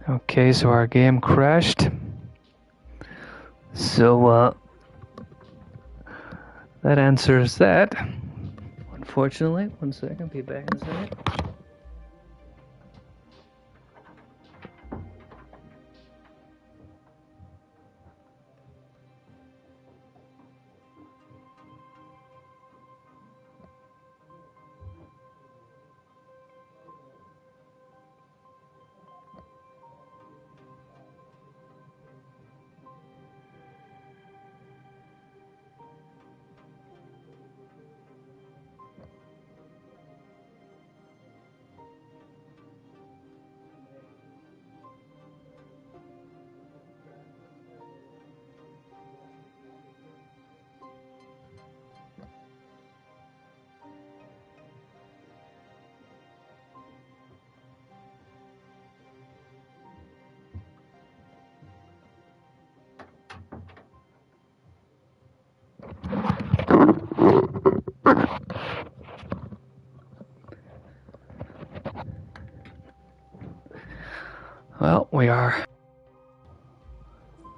Okay, so our game crashed. So, that answers that. Unfortunately, 1 second, be back in a second. Well, we are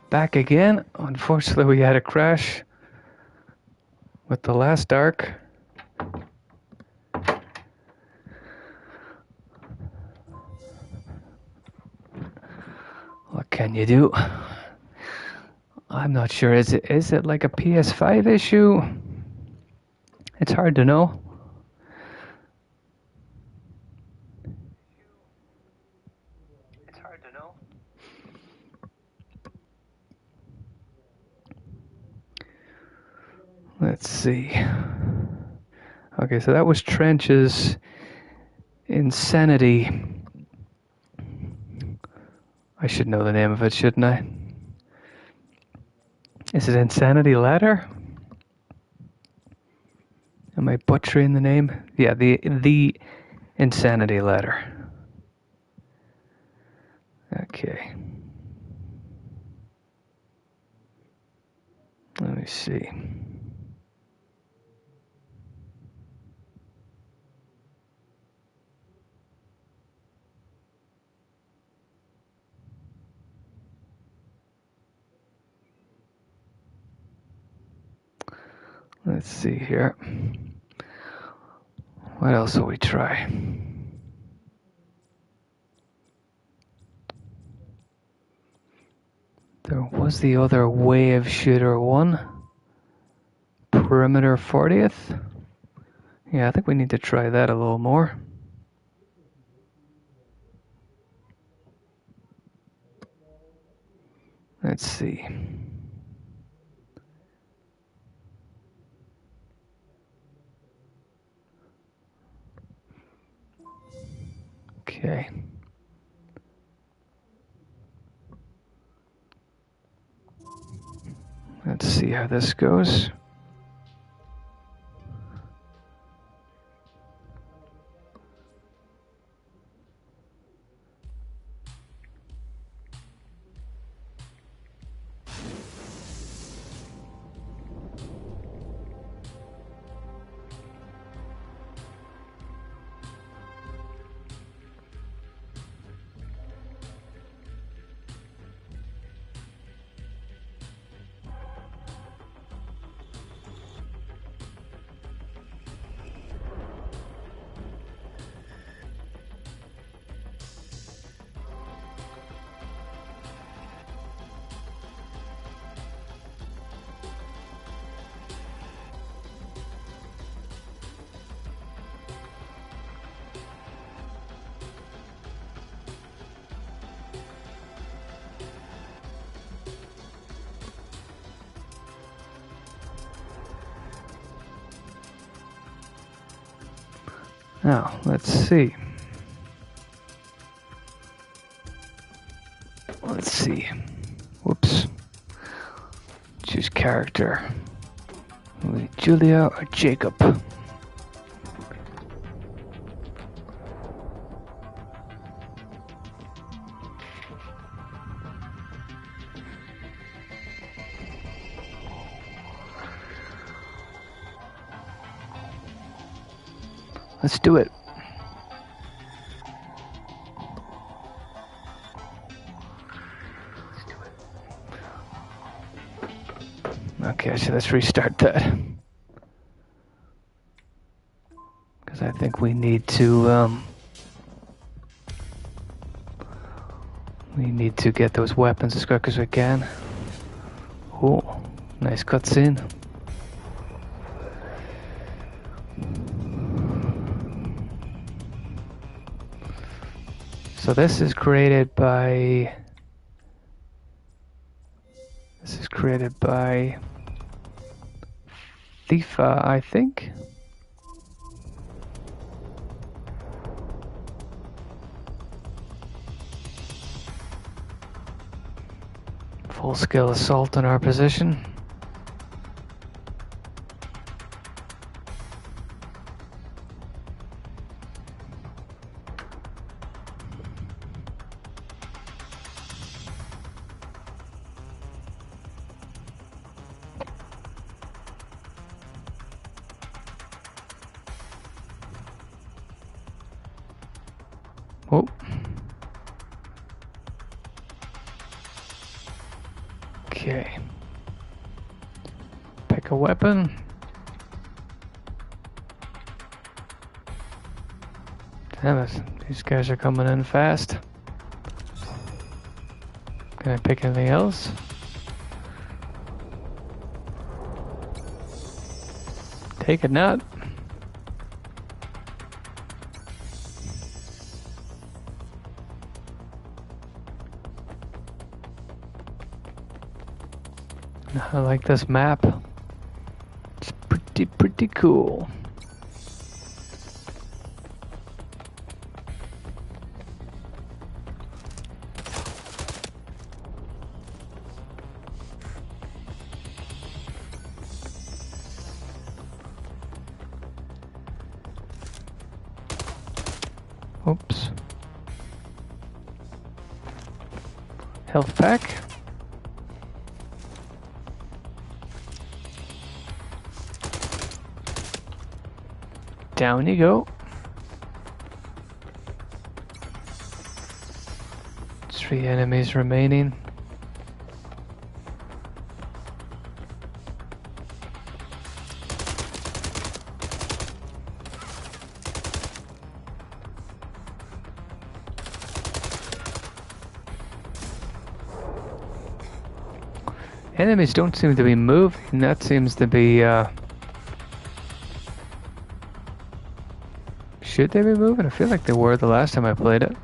back again. Unfortunately, we had a crash with the last arc. What can you do? I'm not sure. Is it like a PS5 issue? It's hard to know. Let's see. Okay, so that was Trench's Insanity. I should know the name of it, shouldn't I? Is it Insanity Ladder? Am I butchering the name? Yeah, the Insanity Ladder. Okay. Let me see. Let's see here. What else will we try? There was the other wave shooter one. Perimeter 40th. Yeah, I think we need to try that a little more. Let's see. Okay. Let's see how this goes. Now, let's see. Let's see. Whoops. Choose character. Julia or Jacob? Let's do it. Okay, so let's restart that. Because I think we need to get those weapons as quick as we can. Oh, nice cutscene. So this is created by FIFA, I think. Full-scale assault on our position. Oh. Okay. Pick a weapon. Damn it, these guys are coming in fast. Can I pick anything else? Take it not. I like this map. It's pretty cool. Oops. Health pack. Down you go. 3 enemies remaining. Enemies don't seem to be moving. That seems to be should they be moving? I feel like they were the last time I played it.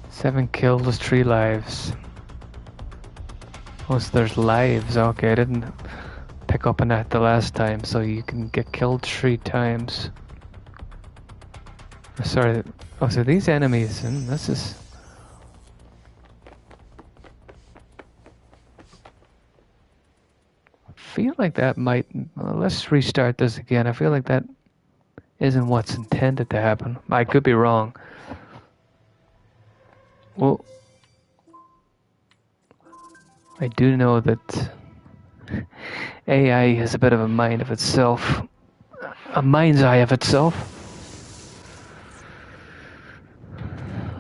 Seven kills, 3 lives. Oh, so there's lives. Okay, I didn't pick up on that the last time. So you can get killed 3 times. Sorry. Oh, so these enemies, and this is... I feel like that might... let's restart this again. I feel like that isn't what's intended to happen. I could be wrong. Well, I do know that AI has a bit of a mind of itself. A mind's eye of itself.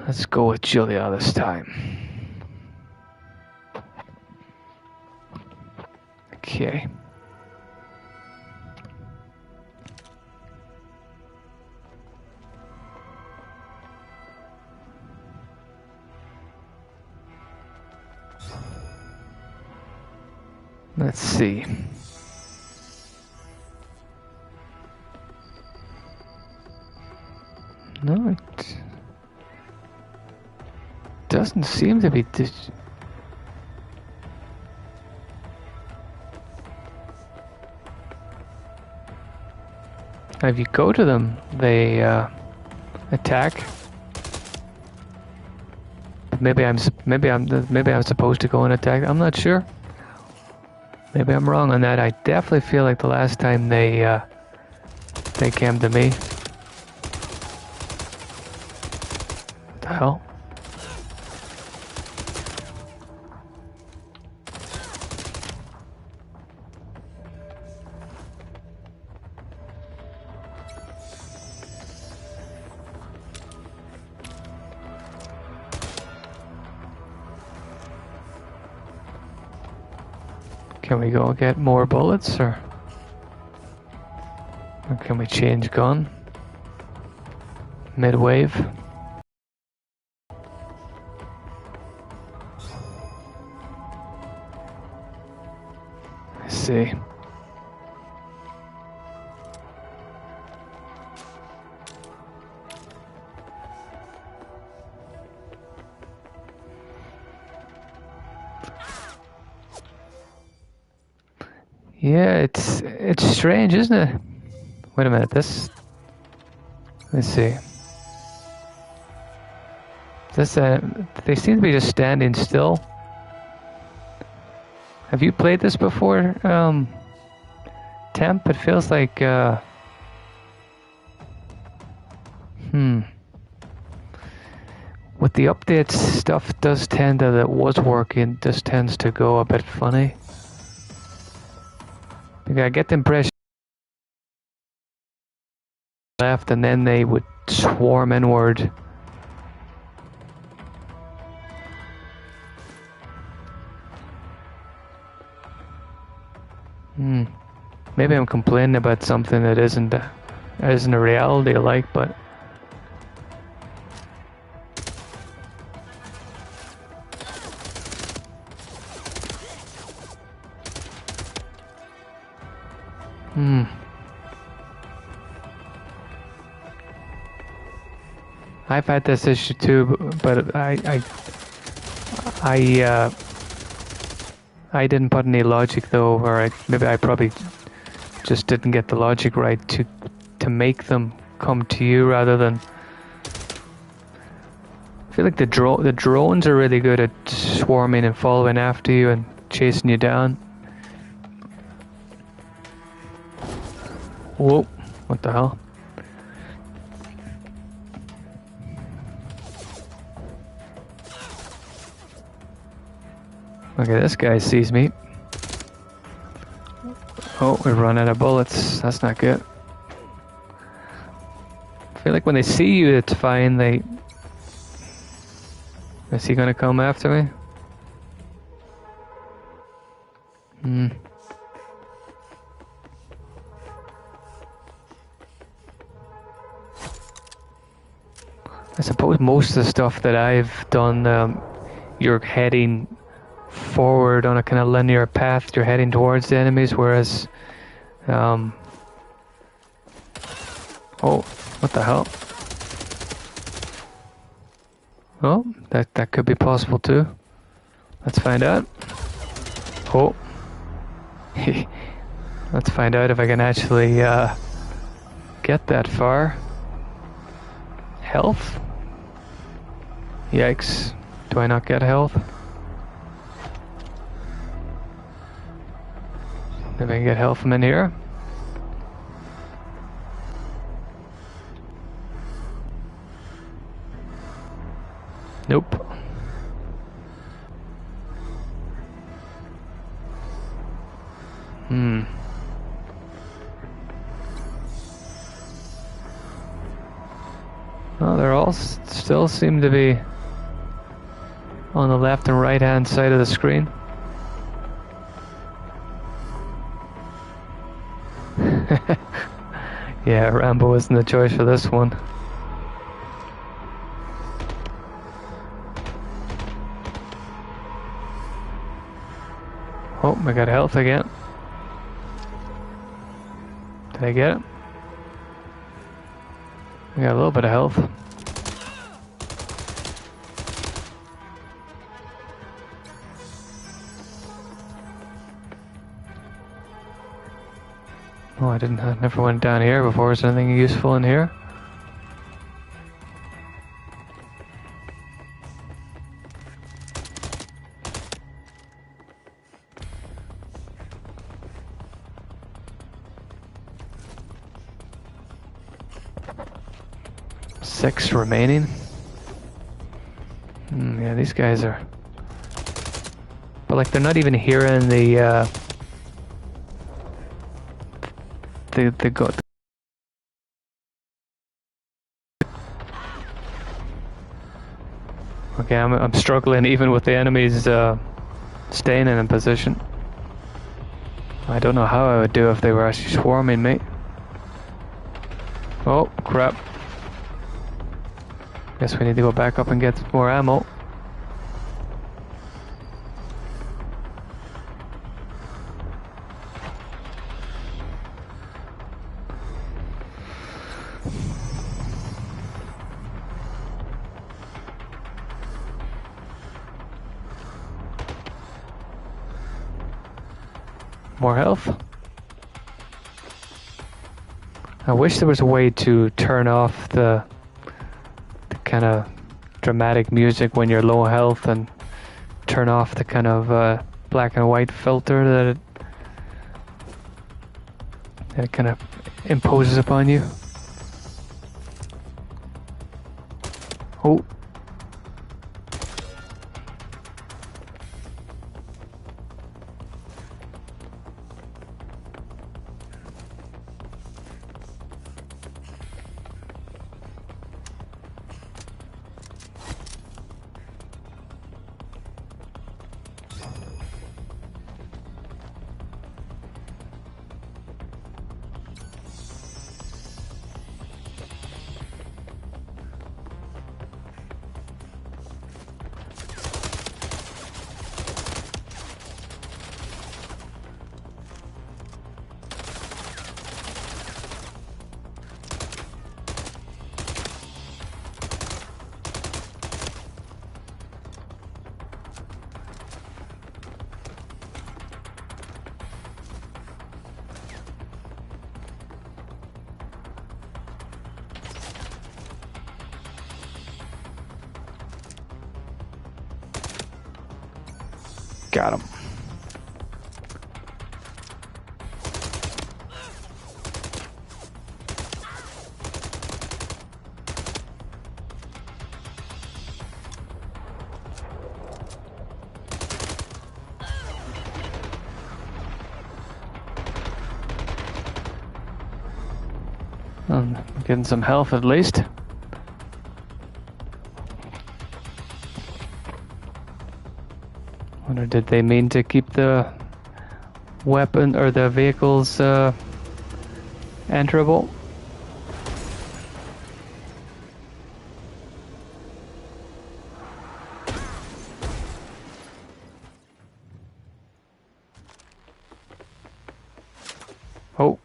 Let's go with Julia this time. Okay. Let's see. No, it doesn't seem to be. If you go to them, they attack. Maybe I'm supposed to go and attack. I'm not sure. Maybe I'm wrong on that. I definitely feel like the last time they came to me. What the hell? Can we go get more bullets, or can we change gun? Mid-wave. Let's see. Yeah, it's strange, isn't it? Wait a minute, this... Let's see. This, they seem to be just standing still. Have you played this before, Temp? It feels like, With the updates, stuff does tend to, that was working, just tends to go a bit funny. I get the impression left and then they would swarm inward. Maybe I'm complaining about something that isn't a reality, like, but I've had this issue too, but I didn't put any logic though, or maybe I probably just didn't get the logic right to make them come to you rather than. I feel like the drones are really good at swarming and following after you and chasing you down. Whoa! What the hell? Okay, this guy sees me. Oh, we've run out of bullets. That's not good. I feel like when they see you, it's fine. Is he gonna come after me? I suppose most of the stuff that I've done, you're heading forward on a kind of linear path. You're heading towards the enemies, whereas oh, what the hell? Oh, that could be possible too. Let's find out. Oh. Let's find out if I can actually get that far. Health? Yikes. Do I not get health? Maybe I can get health from in here. Nope. Oh, they're all still seem to be on the left and right hand side of the screen. Yeah, Rambo isn't the choice for this one. Oh, I got health again. Did I get it? I got a little bit of health. Oh, I never went down here before. Is there anything useful in here? Six remaining. Yeah, these guys are... But like, they're not even hearing the go... Okay, I'm struggling even with the enemies staying in a position. I don't know how I would do if they were actually swarming me. Oh, crap. Guess we need to go back up and get more ammo. More health. I wish there was a way to turn off the kind of dramatic music when you're low health and turn off the kind of black and white filter that it kind of imposes upon you. Oh. Got him. I'm getting some health at least. Wonder, did they mean to keep the weapon or the vehicles enterable? Oh.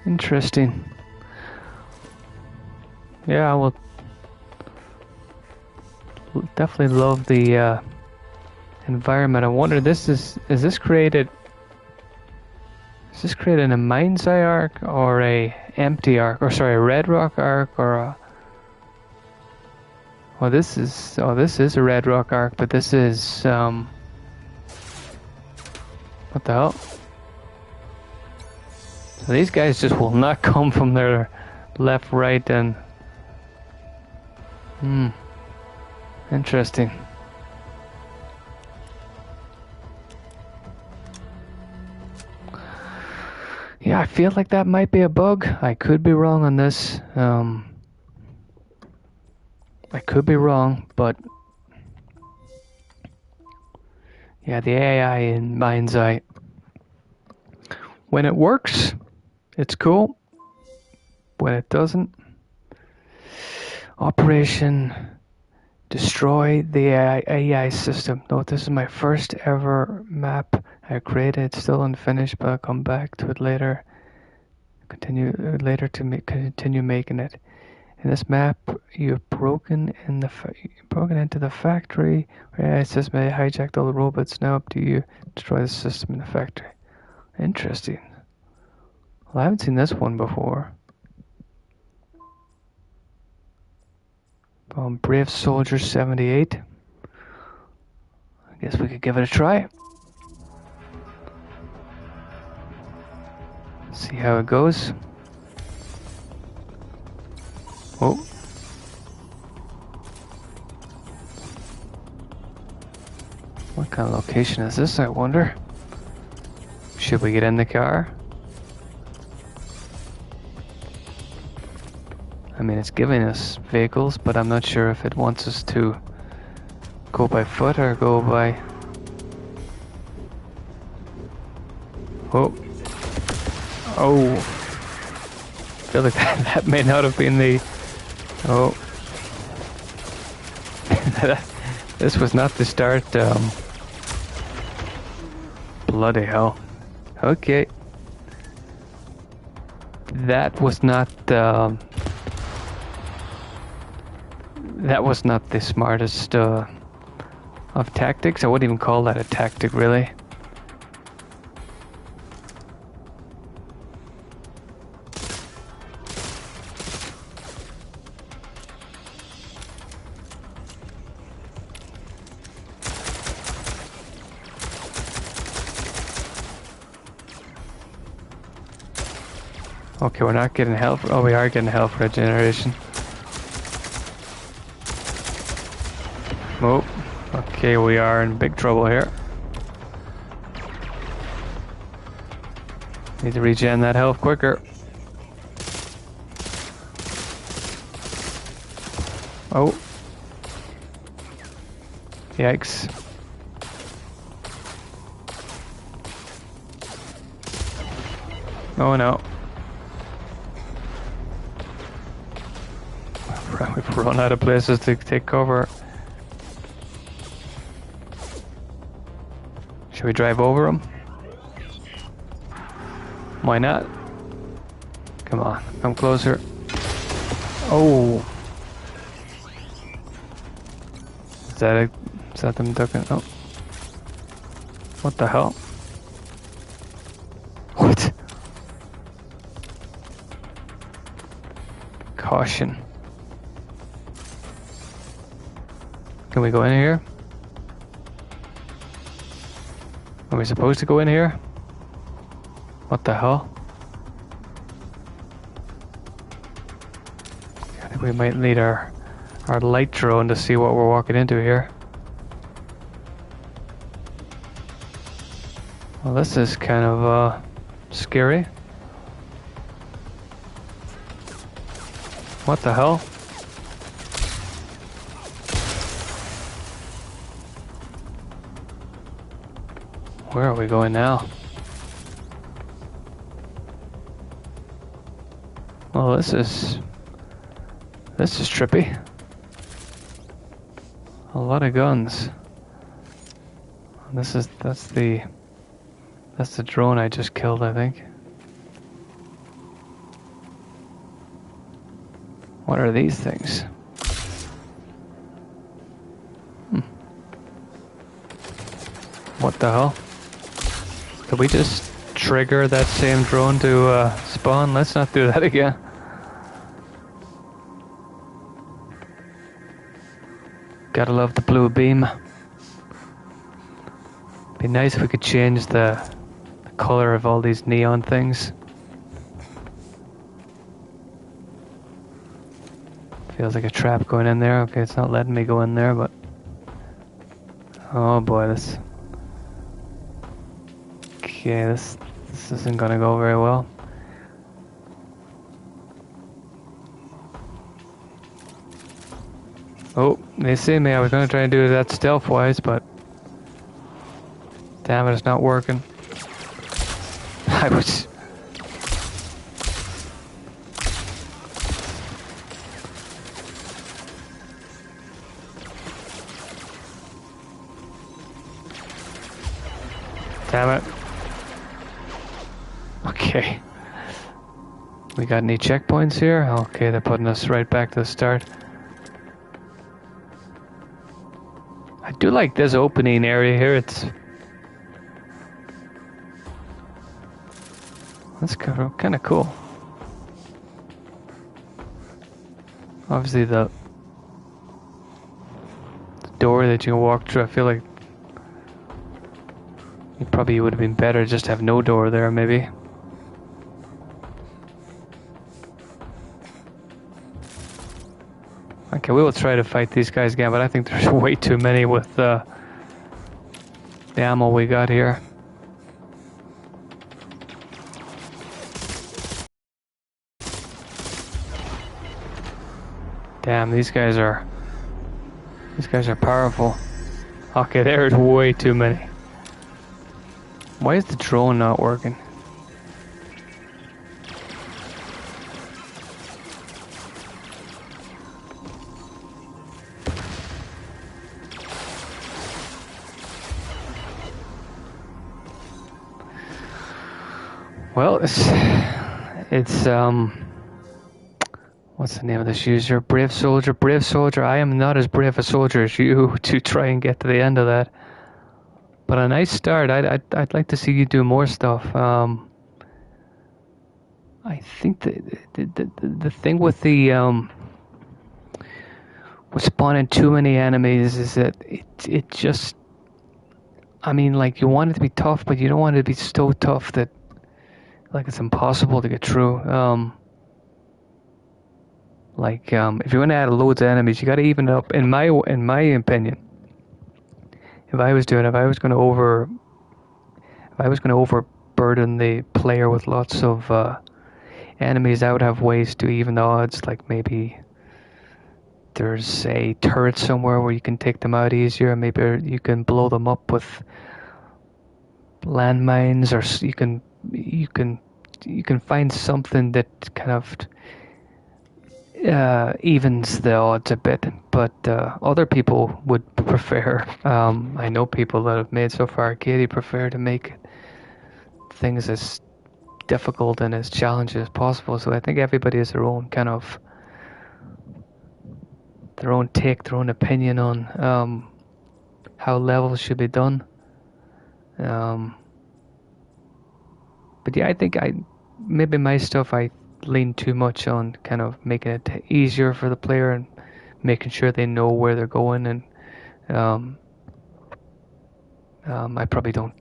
Interesting. Yeah, I will definitely love the environment. I wonder, is this created in a MindsEye arc or a empty arc, or sorry, a Red Rock arc, or a... Well, this is a Red Rock arc, but this is what the hell? So these guys just will not come from their left, right, and... Interesting. Yeah, I feel like that might be a bug. I could be wrong on this. I could be wrong, but... Yeah, the AI in MindsEye, when it works, it's cool. When it doesn't, Operation Destroy the AI system. Note, this is my first ever map I created. It's still unfinished, but I'll come back to it later. Continue making it. In this map, you've broken into the factory. Where AI system may hijacked all the robots. Now up to you. Destroy the system in the factory. Interesting. Well, I haven't seen this one before. Brave Soldier 78. I guess we could give it a try. See how it goes. Oh. What kind of location is this, I wonder? Should we get in the car? I mean, it's giving us vehicles, but I'm not sure if it wants us to go by foot or go by... Oh. Oh. I feel like that may not have been the... Oh. This was not the start. Bloody hell. Okay. That was not the smartest of tactics. I wouldn't even call that a tactic, really. Okay, we're not getting health. Oh, we are getting health regeneration. Oh, okay, we are in big trouble here. Need to regen that health quicker. Oh. Yikes. Oh no. We've run out of places to take cover. Should we drive over them? Why not? Come on, come closer. Oh! Is that them ducking? Oh. What the hell? What? Caution. Can we go in here? Are we supposed to go in here? What the hell? I think we might need our light drone to see what we're walking into here. Well, this is kind of scary. What the hell? Where are we going now? Well, this is trippy. A lot of guns. That's the drone I just killed, I think. What are these things? What the hell? Did we just trigger that same drone to spawn? Let's not do that again. Gotta love the blue beam. Be nice if we could change the color of all these neon things. Feels like a trap going in there. Okay, it's not letting me go in there, but... Oh boy, this... Okay, this isn't gonna go very well. Oh, they see me. I was gonna try and do that stealth-wise, but... Damn it, it's not working. I was... Damn it. Okay. We got any checkpoints here? Okay, they're putting us right back to the start. I do like this opening area here. That's kind of cool. Obviously the door that you can walk through, I feel like it probably would have been better just to have no door there, maybe. Okay, we will try to fight these guys again, but I think there's way too many with the ammo we got here. Damn, these guys are powerful. Okay, there's way too many. Why is the drone not working? Well, it's what's the name of this user? Brave soldier, brave soldier. I am not as brave a soldier as you to try and get to the end of that. But a nice start. I'd like to see you do more stuff. I think the thing with the with spawning too many enemies is that it just, I mean, like, you want it to be tough, but you don't want it to be so tough that like it's impossible to get through. If you're gonna add loads of enemies, you gotta even it up. In my opinion, if I was gonna overburden the player with lots of enemies, I would have ways to even the odds. Like maybe there's a turret somewhere where you can take them out easier. Maybe you can blow them up with landmines, or you can find something that kind of evens the odds a bit. But other people would prefer. I know people that have made so far Arcadia prefer to make things as difficult and as challenging as possible. So I think everybody has their own kind of their own take, their own opinion on how levels should be done. But yeah, I think maybe my stuff I lean too much on kind of making it easier for the player and making sure they know where they're going, and I probably don't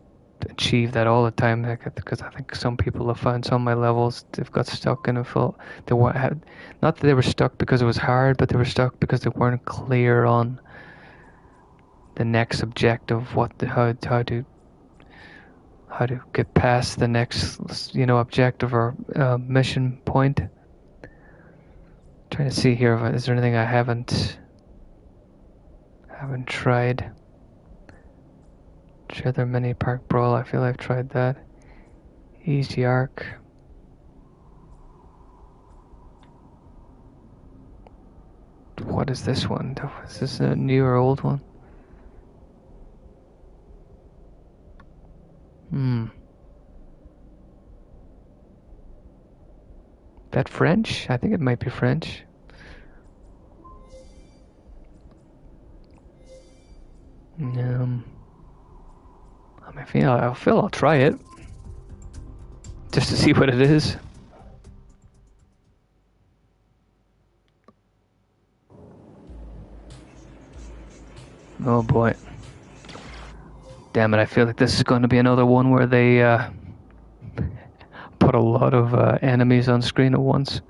achieve that all the time, because I think some people have found some of my levels, they've got stuck and felt they had, not that they were stuck because it was hard, but they were stuck because they weren't clear on the next objective, how to get past the next objective or mission point. Trying to see here, is there anything I haven't tried? Sure, there mini park brawl. I feel I've tried that. Easy arc. What is this one? Is this a new or old one? That French? I think it might be French. I feel I'll try it just to see what it is. Oh boy. Damn it, I feel like this is going to be another one where they put a lot of enemies on screen at once.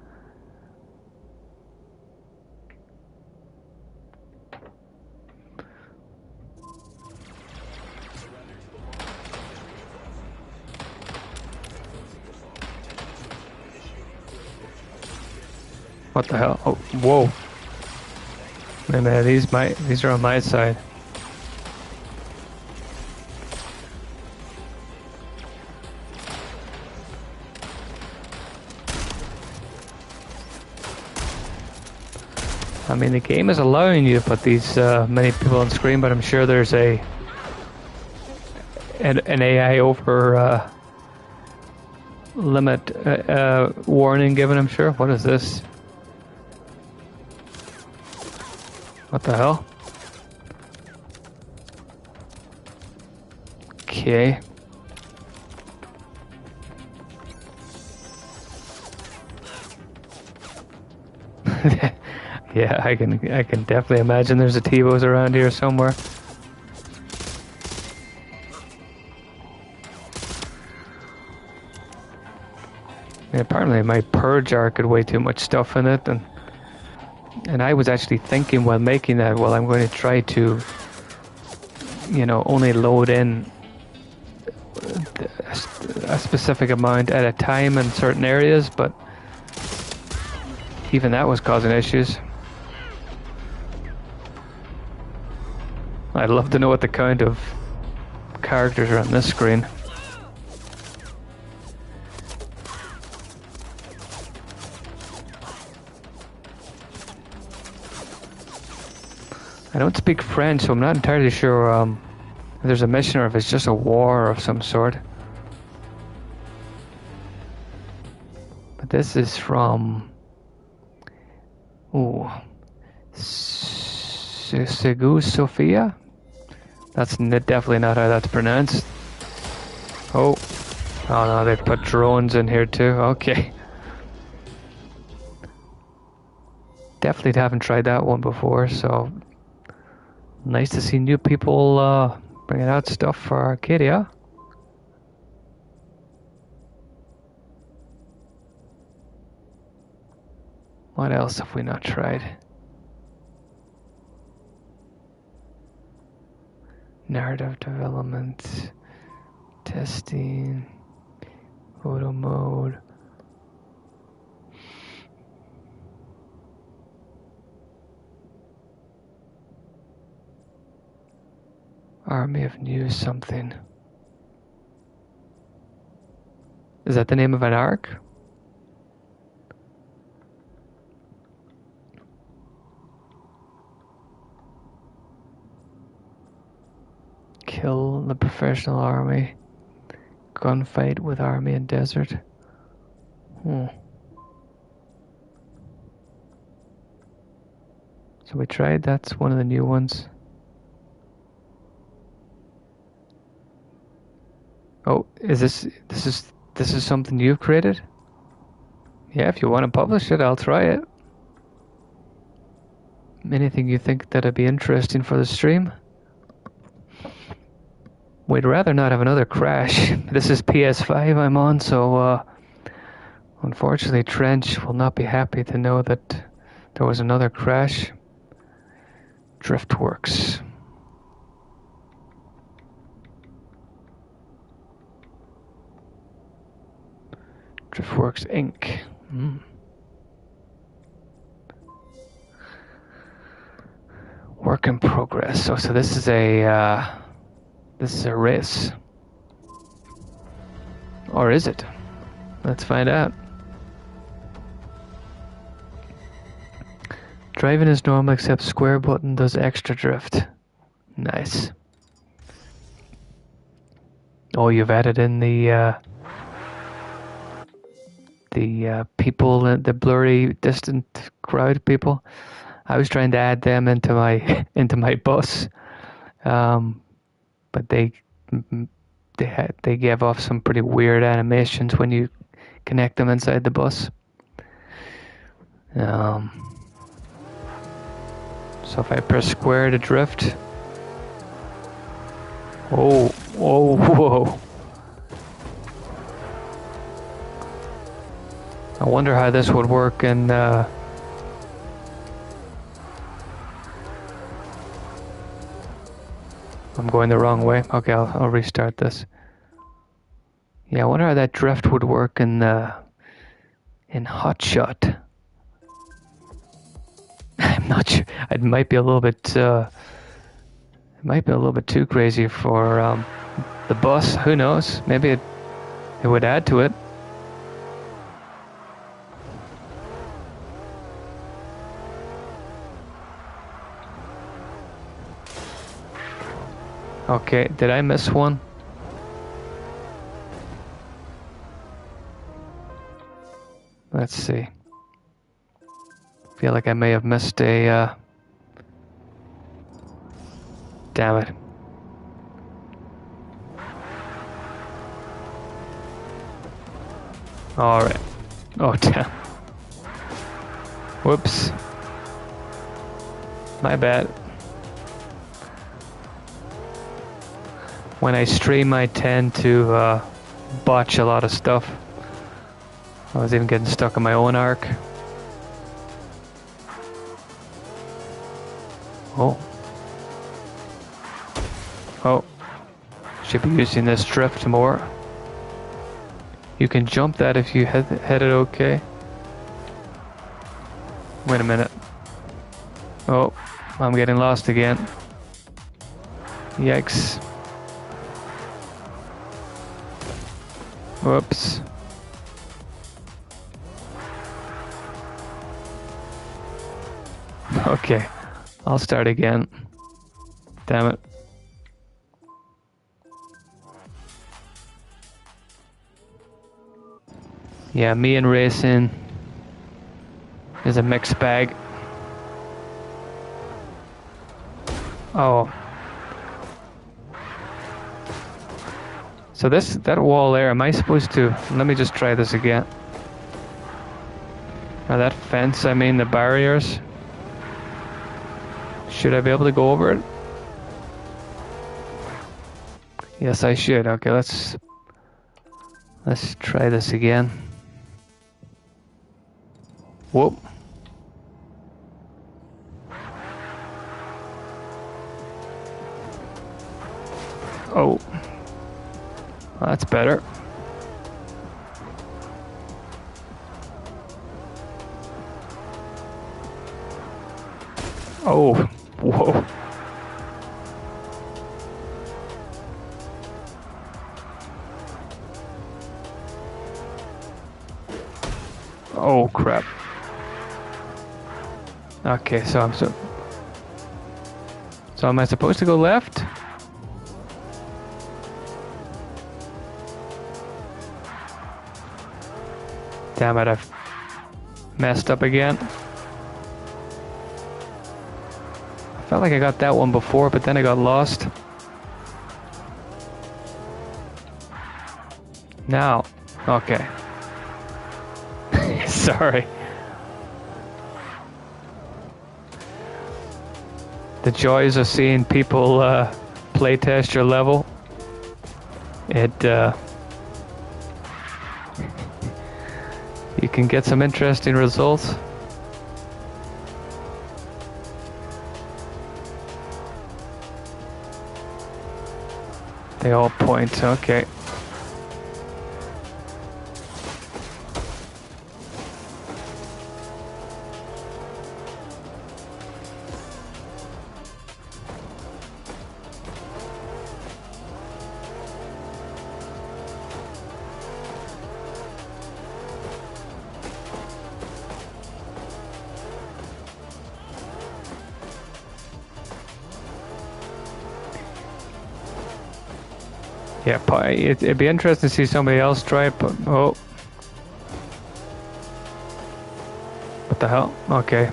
What the hell? Oh, whoa. Wait a minute, these are on my side. I mean, the game is allowing you to put these many people on screen, but I'm sure there's an AI over limit warning given, I'm sure. What is this? What the hell? Okay. Yeah, I can definitely imagine there's a T-Bows around here somewhere. Yeah, apparently my purge arc had way too much stuff in it, and And I was actually thinking while making that, well, I'm going to try to, you know, only load in a specific amount at a time in certain areas, but even that was causing issues. I'd love to know what the count of characters are on this screen. I don't speak French, so I'm not entirely sure if there's a mission or if it's just a war of some sort. But this is from... Ooh. Segu Sofia? That's definitely not how that's pronounced. Oh. Oh no, they put drones in here too. Okay. Definitely haven't tried that one before, so... Nice to see new people bringing out stuff for Arcadia. What else have we not tried? Narrative development, testing, photo mode. Army of News something. Is that the name of an arc? Kill the professional army. Gunfight with army in desert. So we tried, that's one of the new ones. Oh, is this is something you've created? Yeah, if you want to publish it, I'll try it. Anything you think that'd be interesting for the stream? We'd rather not have another crash. This is PS5 I'm on, so unfortunately Trench will not be happy to know that there was another crash. Driftworks. Driftworks Inc. Work in progress. So this is a race, or is it? Let's find out. Driving is normal except square button does extra drift. Nice. Oh, you've added in the people, the blurry, distant crowd people. I was trying to add them into my bus, but they gave off some pretty weird animations when you connect them inside the bus. So if I press square to drift, whoa. I wonder how this would work in I'm going the wrong way. Okay, I'll restart this. Yeah, I wonder how that drift would work in Hotshot. I'm not sure. It might be a little bit too crazy for the bus. Who knows? Maybe it would add to it. Okay, did I miss one? Let's see. Feel like I may have missed a damn it. Alright. Oh damn. Whoops. My bad. When I stream, I tend to botch a lot of stuff. I was even getting stuck in my own arc. Oh. Oh. Should be using this drift more. You can jump that if you head it okay. Wait a minute. Oh, I'm getting lost again. Yikes. Whoops. Okay, I'll start again. Damn it. Yeah, me and racing is a mixed bag. Oh. So that wall there, am I supposed to... Let me just try this again. Now that fence, I mean the barriers. Should I be able to go over it? Yes, I should. Okay, let's try this again. Whoop. Oh. That's better. Oh, whoa. Oh, crap. Okay, so am I supposed to go left? Damn it, I've messed up again. I felt like I got that one before, but then I got lost. Now, okay. Sorry. The joys of seeing people playtest your level. You can get some interesting results. They all point, okay. Yeah, it'd be interesting to see somebody else try it, but oh. What the hell? Okay.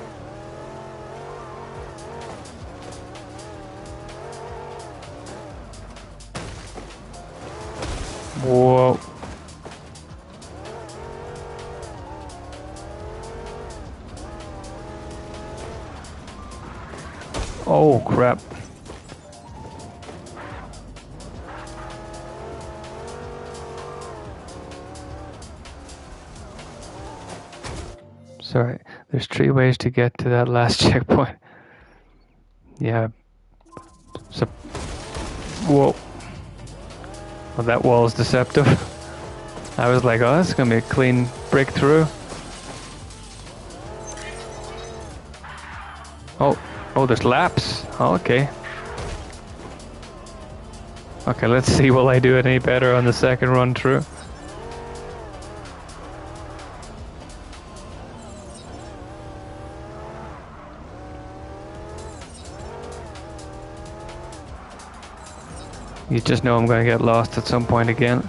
Whoa. Oh, crap. Sorry, there's 3 ways to get to that last checkpoint. Yeah. So, whoa. Well, that wall is deceptive. I was like, oh, that's gonna be a clean breakthrough. Oh, there's laps. Oh, okay. Okay, let's see, will I do it any better on the second run through? You just know I'm going to get lost at some point again.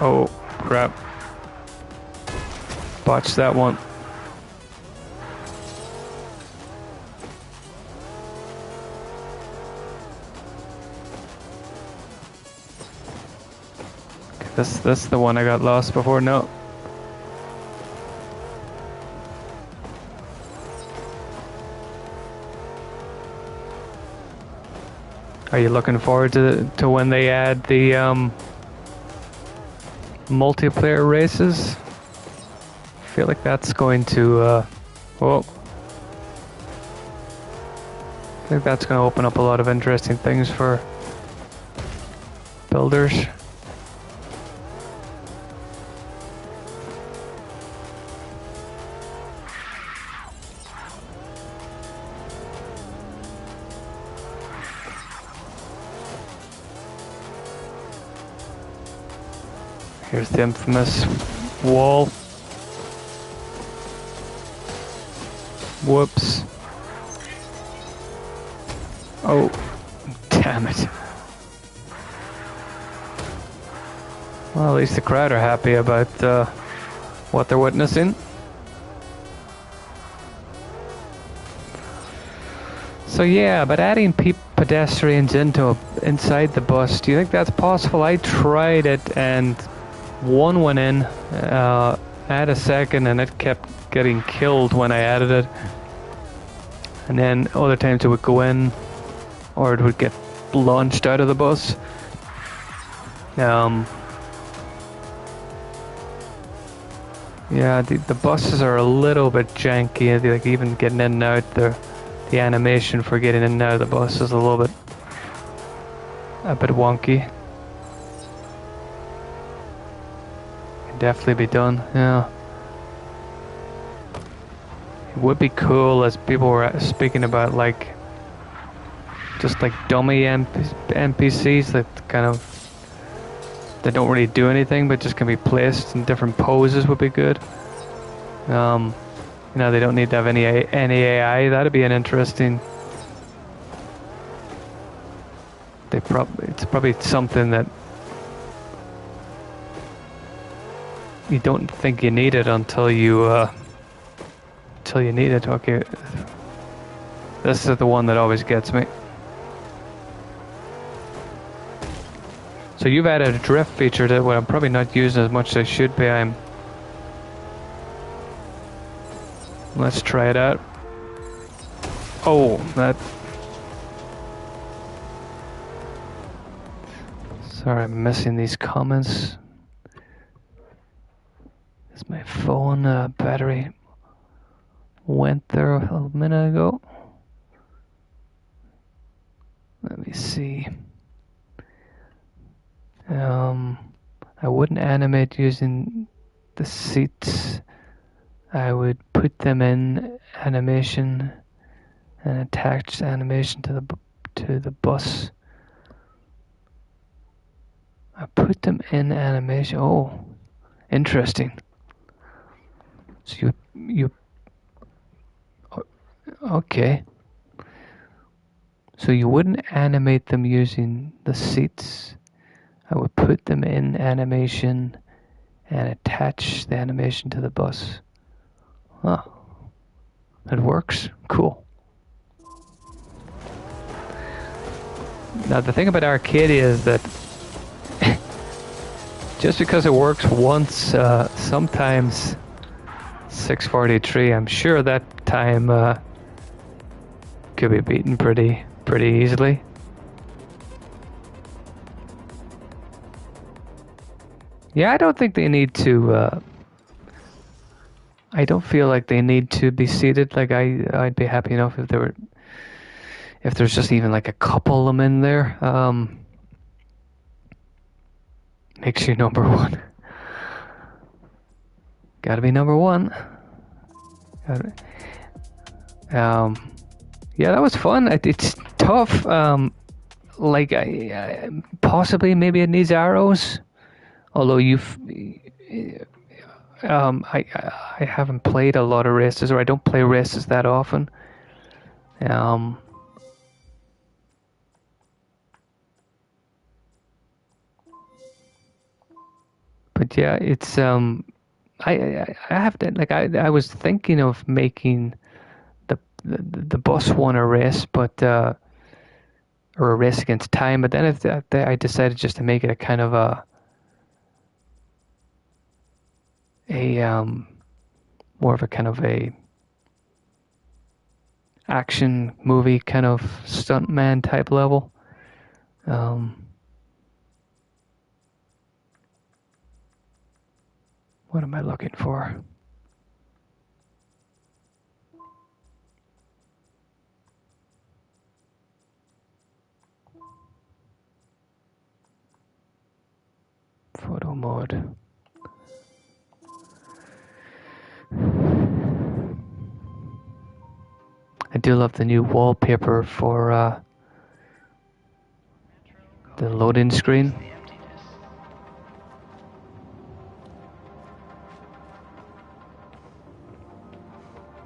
Oh, crap. botched that one. This is the one I got lost before. No. Are you looking forward to when they add the multiplayer races? I feel like that's going to I think that's going to open up a lot of interesting things for builders. Here's the infamous wall. Whoops. Oh, damn it. Well, at least the crowd are happy about what they're witnessing. So yeah, but adding pedestrians inside the bus, do you think that's possible? I tried it and one went in, add a second, and it kept getting killed when I added it. And then other times it would go in, or it would get launched out of the bus. Yeah, the buses are a little bit janky. Like even getting in and out, the animation for getting in and out of the bus is a bit wonky. Can definitely be done. Yeah. It would be cool, as people were speaking about, like just like dummy NPCs that kind of they don't really do anything but just can be placed in different poses would be good. You know, they don't need to have any AI. That'd be an interesting. It's probably something that you don't think you need it until you need it. Okay, this is the one that always gets me. So you've added a drift feature that I'm probably not using as much as I should be. Let's try it out. Oh, that. Sorry, I'm missing these comments. Is my phone battery went there a minute ago? Let me see. I wouldn't animate using the seats. I would put them in animation and attach animation to the bus. I put them in animation. Oh, interesting. So you okay. So you wouldn't animate them using the seats. I would put them in animation and attach the animation to the bus. Huh. It works. Cool. Now the thing about Arcadia is that just because it works once, sometimes 643, I'm sure that time could be beaten pretty easily. Yeah, I don't think they need to. I don't feel like they need to be seated. Like I'd be happy enough if there's just even like a couple of them in there. Makes you number one. Gotta be number one. Yeah, that was fun. It's tough. Like possibly maybe it needs arrows. Although I haven't played a lot of races, or I don't play races that often. But yeah, it's I have to, like, I was thinking of making the bus one a race, but or a race against time. But then I decided just to make it a kind of a more of a kind of a action movie kind of stuntman type level. What am I looking for? Photo mode. I do love the new wallpaper for the loading screen.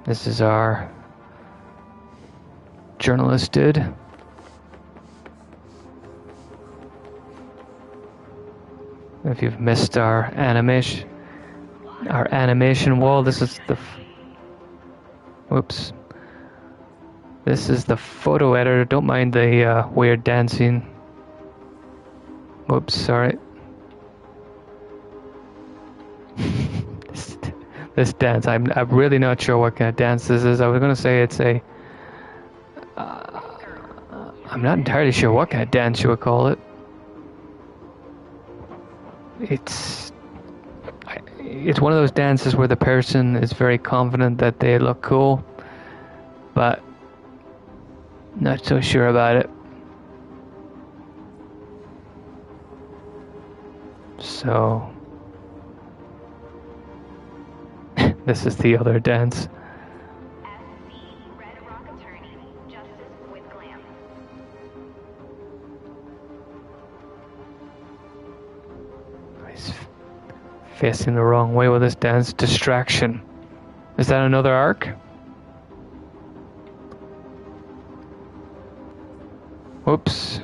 This is our journalist dude. If you've missed our animation wall, this is the whoops. This is the photo editor. Don't mind the weird dancing. Whoops, sorry. This dance, I'm really not sure what kind of dance this is. I was gonna say it's a. I'm not entirely sure what kind of dance you would call it. It's one of those dances where the person is very confident that they look cool, but not so sure about it. So this is the other dance. He's facing the wrong way with this dance. Distraction. Is that another arc? Whoops.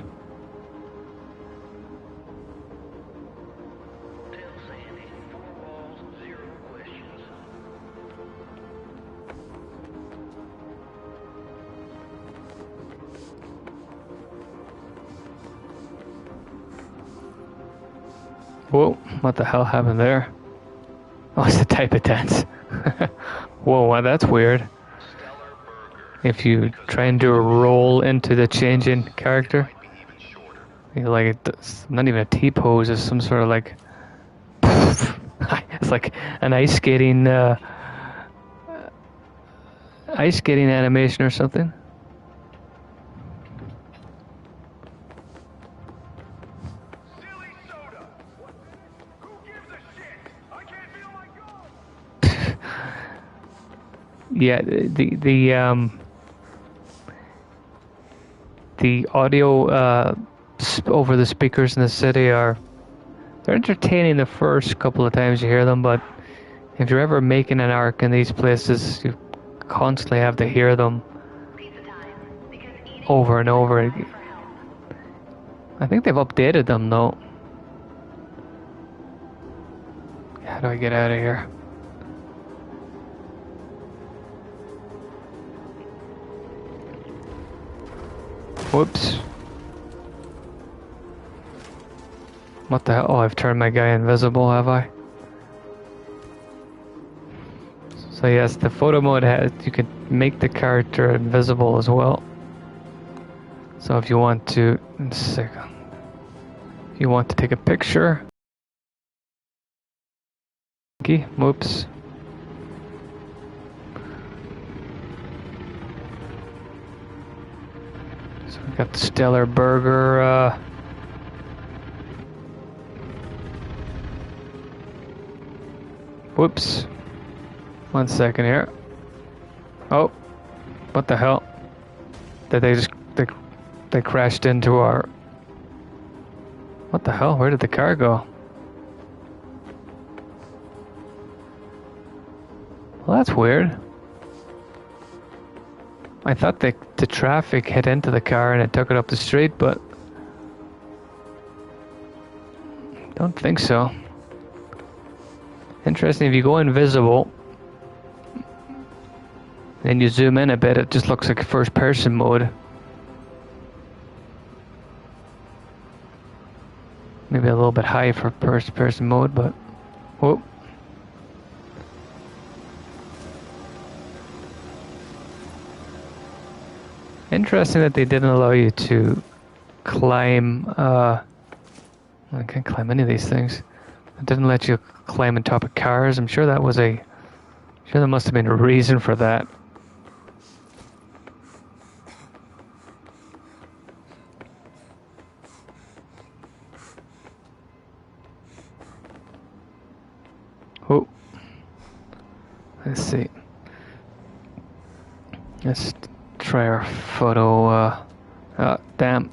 Whoa, what the hell happened there? Oh, it's a type of dance. Whoa, well, that's weird. If you try and do a roll into the changing character, like it's not even a T-pose, it's some sort of like it's like an ice skating animation or something. Yeah, the audio over the speakers in the city they're entertaining the first couple of times you hear them, but if you're ever making an arc in these places, you constantly have to hear them over and over. I think they've updated them though. How do I get out of here? Whoops. What the hell? Oh, I've turned my guy invisible, have I? So yes, the photo mode you can make the character invisible as well. So if you want to, if you want to take a picture, whoops. So we got the Stellar Burger. Whoops. 1 second here. Oh, what the hell? Did they crashed into our... What the hell? Where did the car go? Well, that's weird. I thought the traffic hit into the car and it took it up the street, but don't think so. Interesting, if you go invisible and you zoom in a bit, it just looks like first person mode. Maybe a little bit high for first person mode, but whoa. Interesting that they didn't allow you to climb, I can't climb any of these things. It didn't let you climb on top of cars. I'm sure that was sure there must have been a reason for that. Oh, let's see. Let's try our photo. Oh, damn.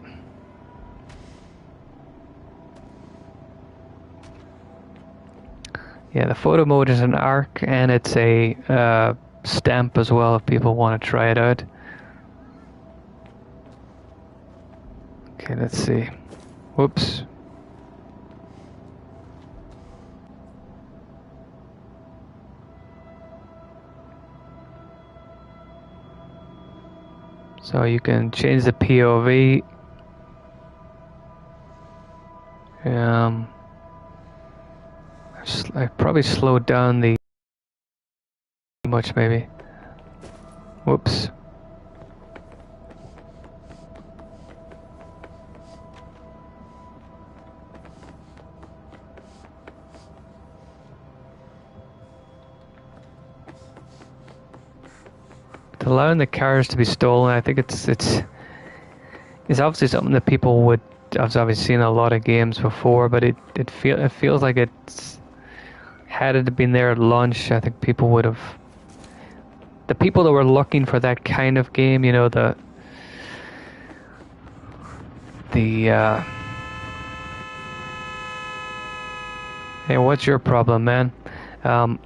Yeah, the photo mode is an arc, and it's a stamp as well if people want to try it out. Okay, let's see. Whoops. So you can change the POV. I probably slowed down the much maybe. Whoops. Allowing the cars to be stolen, I think it's obviously something that people would. I've obviously seen a lot of games before, but it feels like it's had it been there at launch. I think people would have. The people that were looking for that kind of game, you know, hey, what's your problem, man? I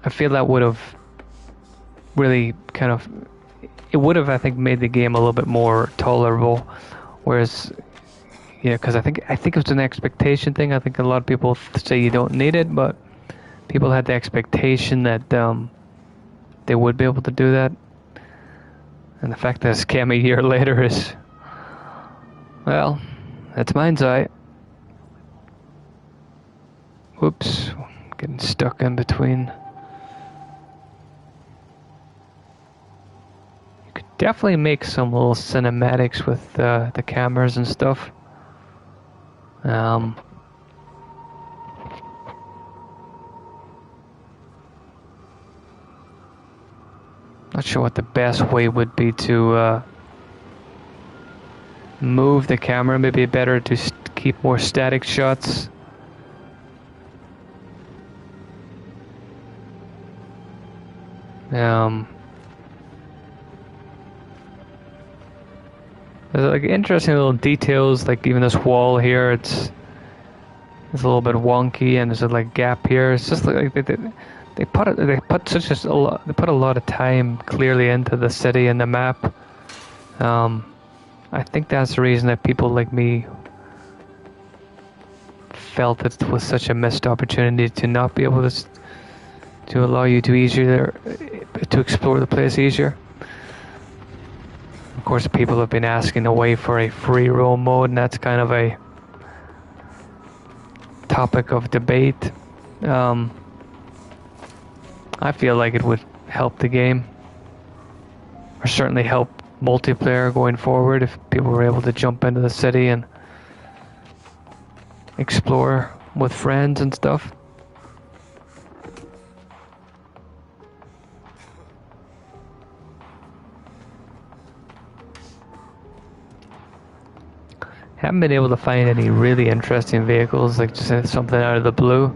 feel that would have really kind of, it would have, I think, made the game a little bit more tolerable. Whereas, yeah, because I think it was an expectation thing. I think a lot of people say you don't need it, but people had the expectation that they would be able to do that. And the fact that it's came a year later is, well, that's MindsEye. Whoops, getting stuck in between. You could definitely make some little cinematics with the cameras and stuff. Not sure what the best way would be to move the camera. Maybe better to keep more static shots. There's like interesting little details, like even this wall here, it's a little bit wonky, and there's a like gap here. It's just like they put a lot of time clearly into the city and the map. I think that's the reason that people like me felt it was such a missed opportunity to not be able to allow you to explore the place easier. Of course, people have been asking away for a free roam mode, and that's kind of a topic of debate. I feel like it would help the game, or certainly help multiplayer going forward if people were able to jump into the city and explore with friends and stuff. Haven't been able to find any really interesting vehicles, like just something out of the blue.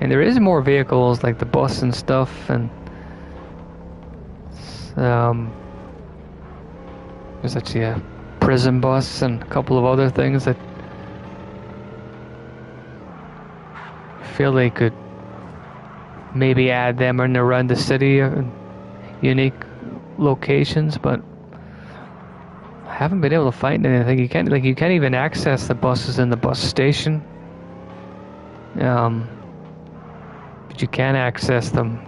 And there is more vehicles like the bus and stuff, and there's actually a prison bus and a couple of other things that I feel they could maybe add them in around the city in unique locations, but haven't been able to find anything. You can't even access the buses in the bus station. But you can access them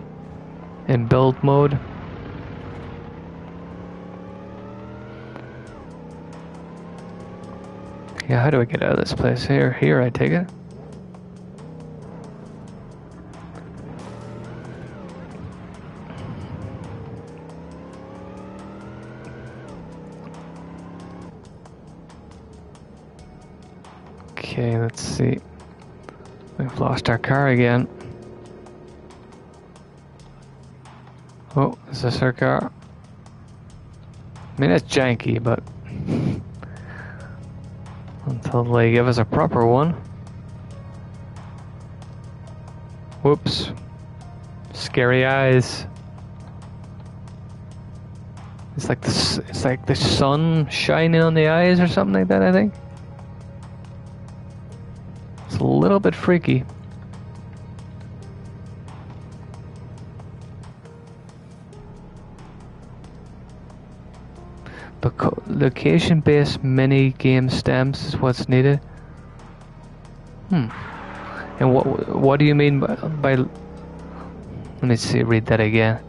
in build mode. Yeah, how do I get out of this place? Here, I take it. Okay, let's see. We've lost our car again. Oh, is this our car? I mean, it's janky, but until they give us a proper one. Whoops. Scary eyes. It's like the sun shining on the eyes or something like that, I think. It's a little bit freaky. Location-based mini-game stamps is what's needed. And what do you mean by... Let me see, read that again.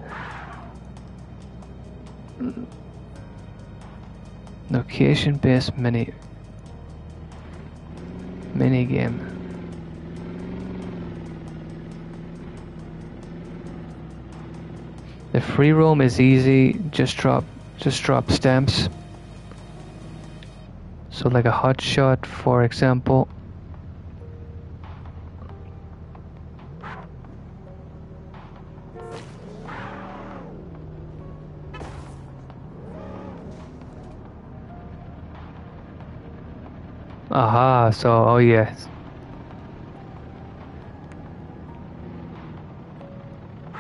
Location-based mini-game. The free roam is easy, just drop stamps. So like a hot shot, for example. Aha, so, oh yes.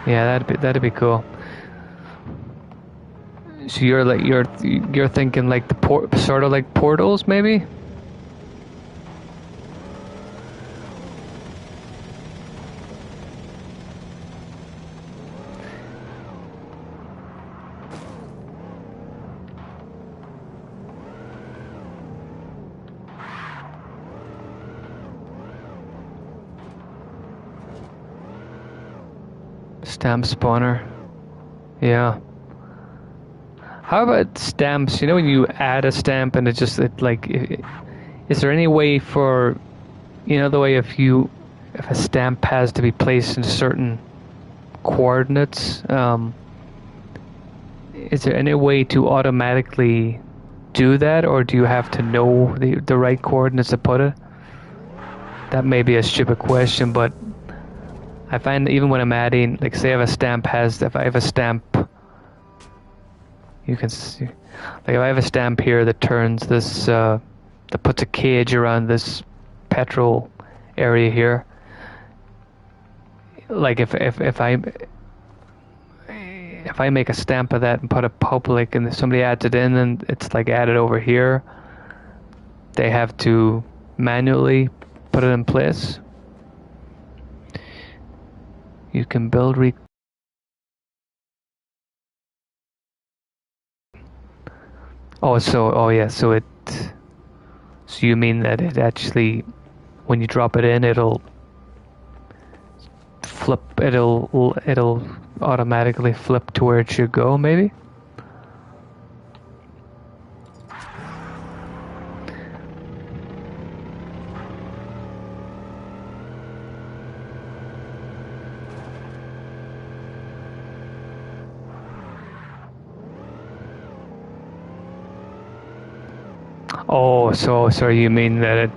Yeah, that'd be cool. So you're thinking like the sort of like portals, maybe? Stamp spawner. Yeah. How about stamps? You know when you add a stamp and is there any way for, you know, the way if a stamp has to be placed in certain coordinates, is there any way to automatically do that, or do you have to know the right coordinates to put it? That may be a stupid question, but I find that even when I'm adding, like say if I have a stamp, you can see, like if I have a stamp here that turns this, that puts a cage around this petrol area here. Like if I make a stamp of that and put a public and somebody adds it in and it's like added over here, they have to manually put it in place. You can build so you mean that it actually, when you drop it in, it'll automatically flip to where it should go, maybe? Oh, so you mean that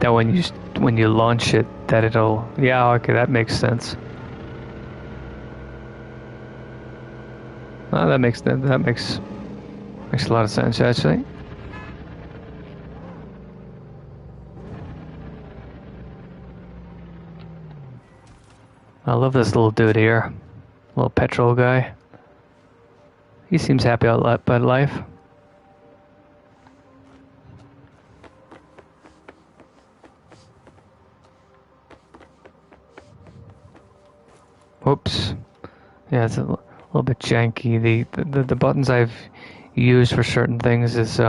when you launch it, that it'll, yeah, okay, that makes sense. Oh, that makes a lot of sense, actually. I love this little dude here, little petrol guy. He seems happy about life. Whoops. Yeah, it's a little bit janky. The buttons I've used for certain things is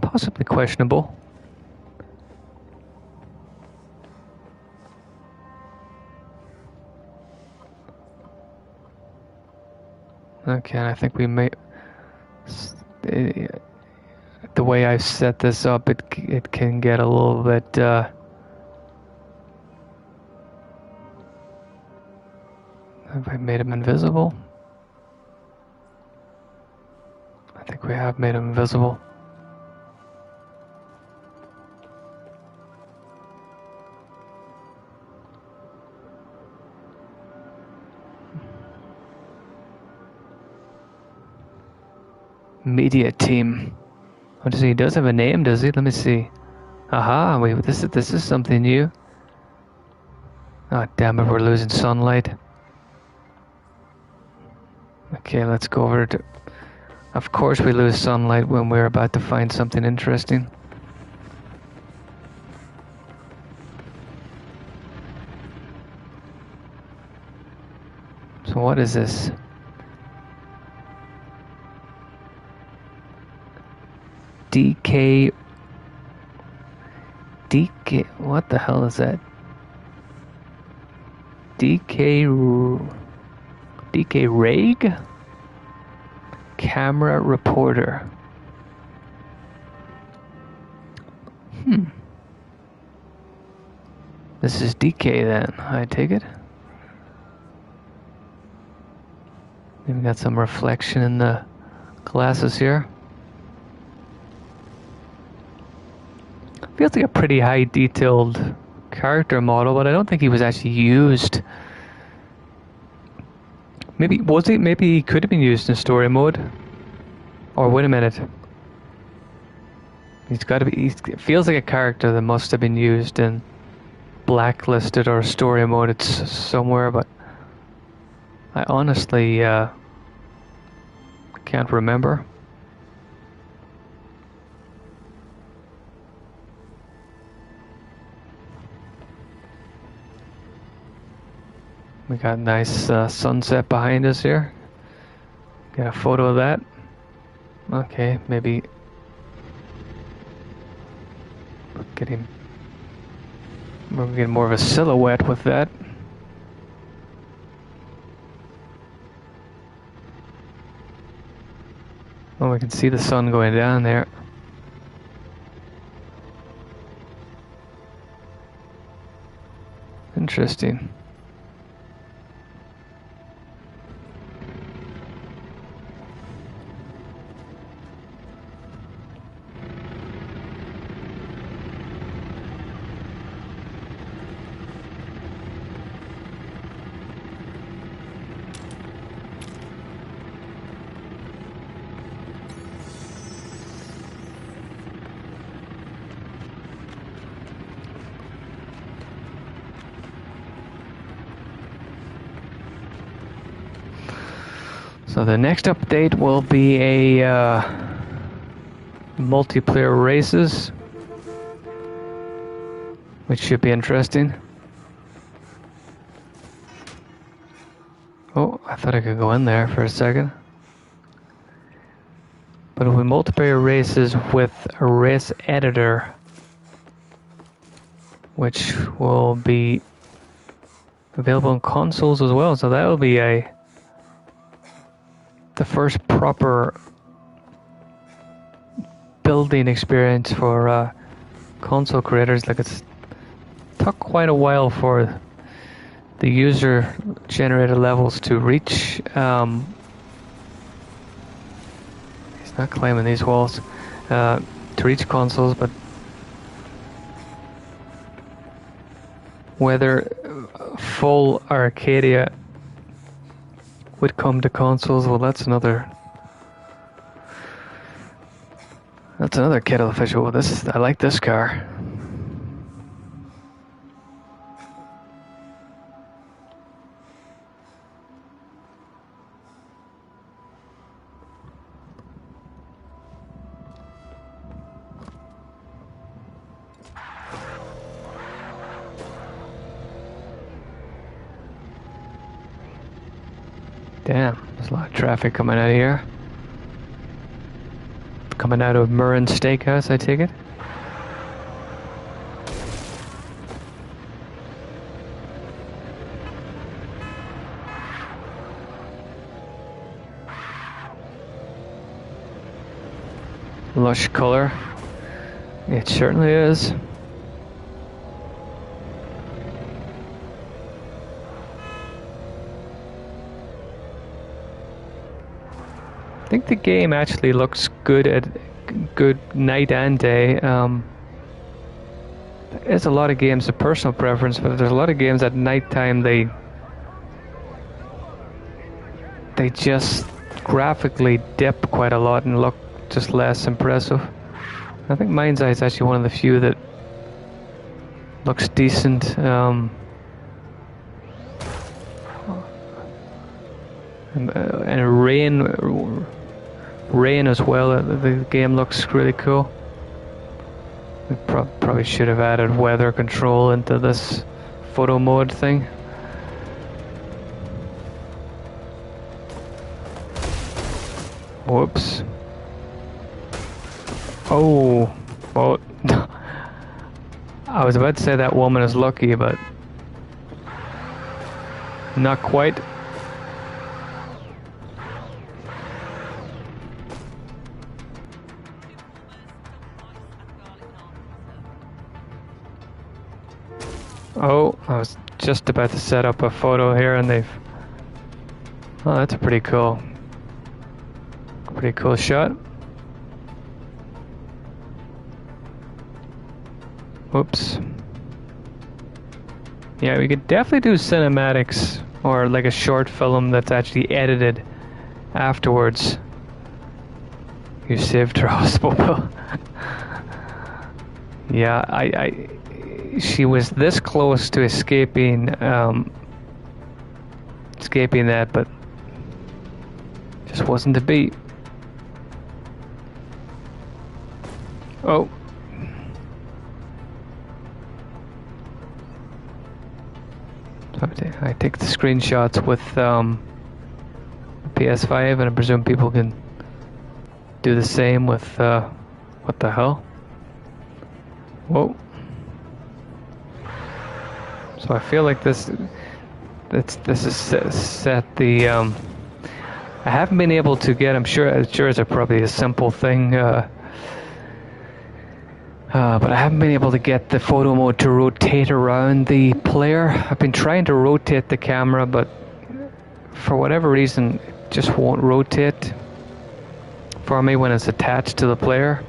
possibly questionable. Okay, I think we may. The way I've set this up, it can get a little bit. Have I made him invisible? I think we have made him invisible. Media team. What does he? He does have a name, does he? Let me see. Aha! Wait, this is something new. Oh damn it! We're losing sunlight. Okay, let's go over to. Of course, we lose sunlight when we're about to find something interesting. So what is this? DK. What the hell is that? DK Rag? Camera reporter. This is DK then, I take it. Maybe got some reflection in the glasses here. Feels like a pretty high detailed character model, but I don't think he was actually used. Maybe was he? Maybe he could have been used in story mode. Or wait a minute. He's got to be. It feels like a character that must have been used in blacklisted or story mode. It's somewhere, but I honestly can't remember. We got nice sunset behind us here. Got a photo of that. Okay, maybe we're getting more of a silhouette with that. Oh, we can see the sun going down there. Interesting. So the next update will be a multiplayer races, which should be interesting. Oh, I thought I could go in there for a second. But it'll be multiplayer races with a race editor, which will be available on consoles as well. So that will be the first proper building experience for console creators. Like, it's took quite a while for the user generated levels to reach. He's not climbing these walls to reach consoles, but whether full Arcadia would come to consoles, well, that's another kettle of fish. Well, I like this car. Damn. There's a lot of traffic coming out of here. Coming out of Murren Steakhouse, I take it. Lush color. It certainly is. I think the game actually looks good at good night and day. There's a lot of games of personal preference, but there's a lot of games at nighttime they just graphically dip quite a lot and look just less impressive. I think MindsEye is actually one of the few that looks decent. And rain as well. The game looks really cool. We probably should have added weather control into this photo mode thing. Whoops. Oh, well, I was about to say that woman is lucky, but not quite. Oh, I was just about to set up a photo here and they've... Oh, that's a pretty cool shot. Whoops. Yeah, we could definitely do cinematics or like a short film that's actually edited afterwards. You saved her hospital. Yeah, she was this close to escaping that, but just wasn't to be. Oh. I take the screenshots with PS5, and I presume people can do the same with what the hell? Whoa. So I feel like this is set the I haven't been able to get, I'm sure it's probably a simple thing, but I haven't been able to get the photo mode to rotate around the player. I've been trying to rotate the camera, but for whatever reason it just won't rotate for me when it's attached to the player.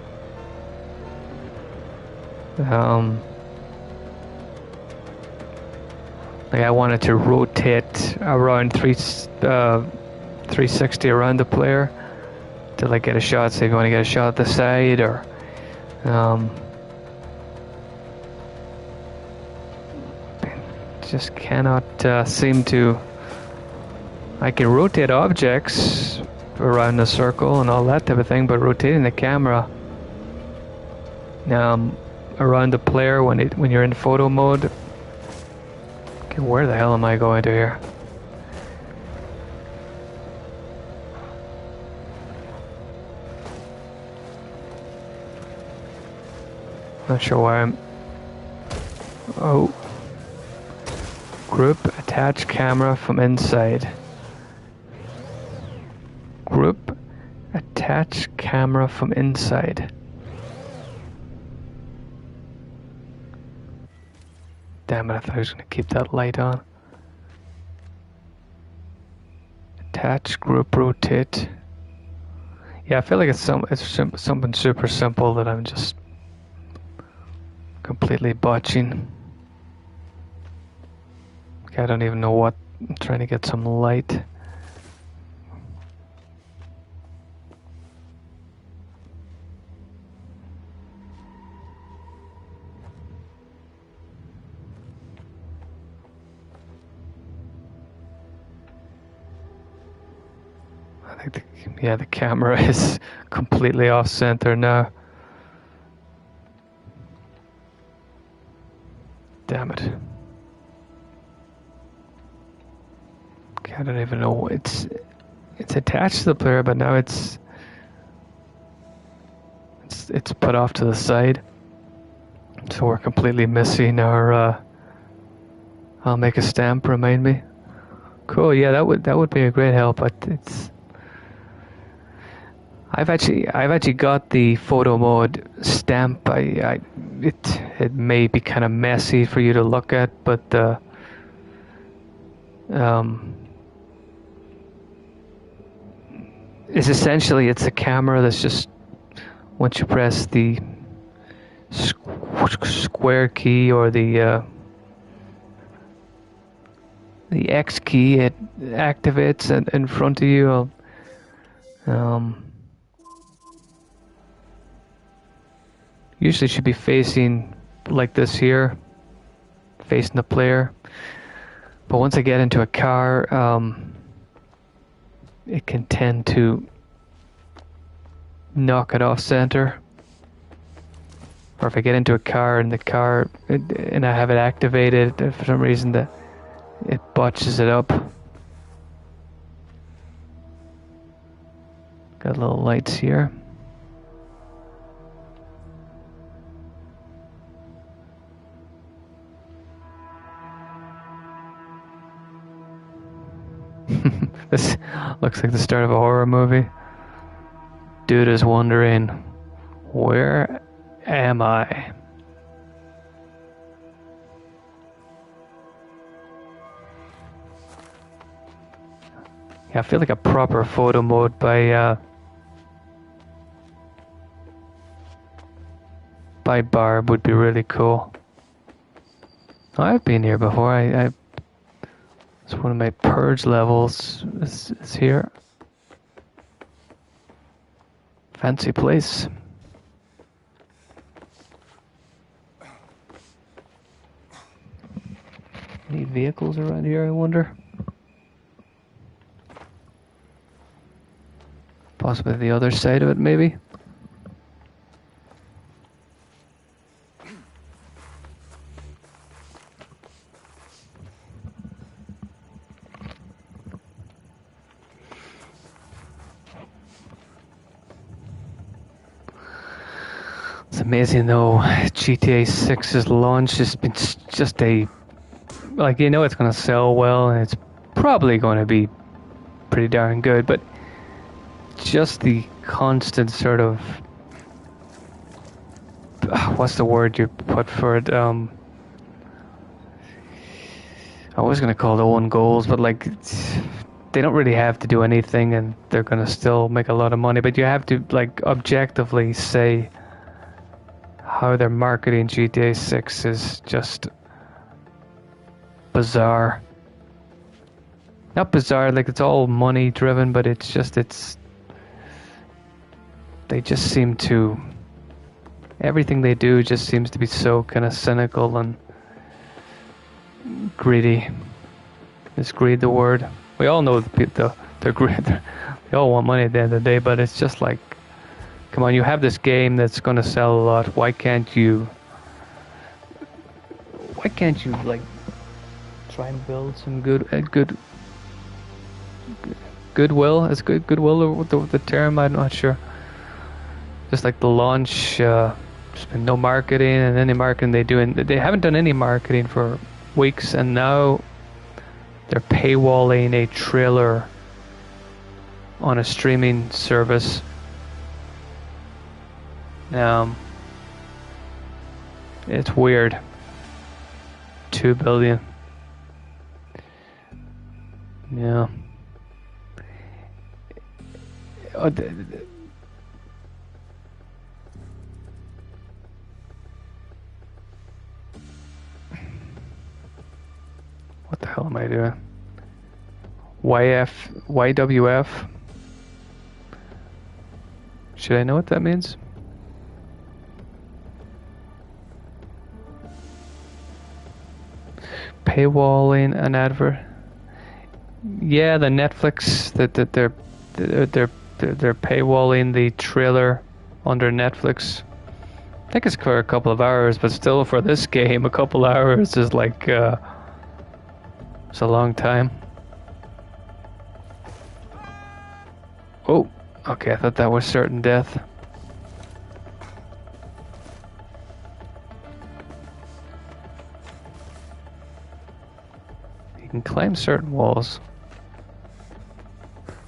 Like I wanted to rotate around 360 around the player to like get a shot. Say if you want to get a shot at the side, or just cannot seem to. I can rotate objects around the circle and all that type of thing, but rotating the camera around the player when you're in photo mode. Okay, where the hell am I going to here? Not sure why I'm... Oh. Group attach camera from inside. Group attach camera from inside. Damn it, I thought I was going to keep that light on. Attach, group, rotate. Yeah, I feel like it's something super simple that I'm just completely botching. Okay, I don't even know what. I'm trying to get some light. I think the camera is completely off center now. Damn it. Okay, I don't even know. it's attached to the player, but now it's put off to the side. So we're completely missing our. I'll make a stamp. Remind me. Cool. Yeah, that would be a great help. But it's. I've actually got the photo mode stamp. It may be kind of messy for you to look at, but it's essentially it's a camera that's just once you press the square key or the X key, it activates in front of you. Usually should be facing like this here, facing the player. But once I get into a car, it can tend to knock it off center. Or if I get into a car and and I have it activated, for some reason it botches it up. Got little lights here. This looks like the start of a horror movie. Dude is wondering, where am I? Yeah, I feel like a proper photo mode by Barb would be really cool. Oh, I've been here before. It's one of my purge levels. Is here. Fancy place. Any vehicles around here, I wonder? Possibly the other side of it, maybe? It's amazing though, GTA 6's launch has been just like, you know it's going to sell well and it's probably going to be pretty darn good, but just the constant sort of, what's the word you put for it? I was going to call it own goals, but like, they don't really have to do anything and they're going to still make a lot of money, but you have to like objectively say how they're marketing GTA 6 is just bizarre. Not bizarre, like it's all money driven, but it's they just seem to, everything they do just seems to be so kind of cynical and greedy. Is greed the word? We all know they're greedy. They all want money at the end of the day, but it's just like, come on, you have this game that's going to sell a lot. Why can't you like try and build some goodwill? Is goodwill the term? I'm not sure. Just like the launch, there's been no marketing, and any marketing they haven't done any marketing for weeks, and now they're paywalling a trailer on a streaming service. It's weird. 2 billion. Yeah. What the hell am I doing? YWF? Should I know what that means? Paywalling an advert. Yeah, the Netflix that they're paywalling the trailer under Netflix. I think it's for a couple of hours, but still for this game, a couple of hours is like it's a long time. Oh, okay, I thought that was certain death. You can climb certain walls.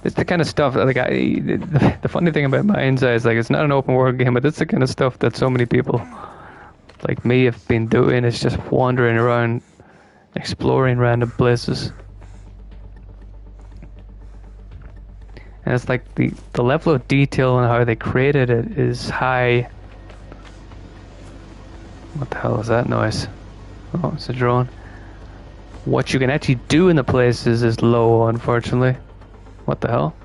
It's the kind of stuff like the funny thing about MindsEye is like it's not an open world game, but it's the kind of stuff that so many people like me have been doing. It's just wandering around, exploring random places, and it's like the level of detail and how they created it is high. What the hell is that noise? Oh, it's a drone. What you can actually do in the places is low, unfortunately. What the hell?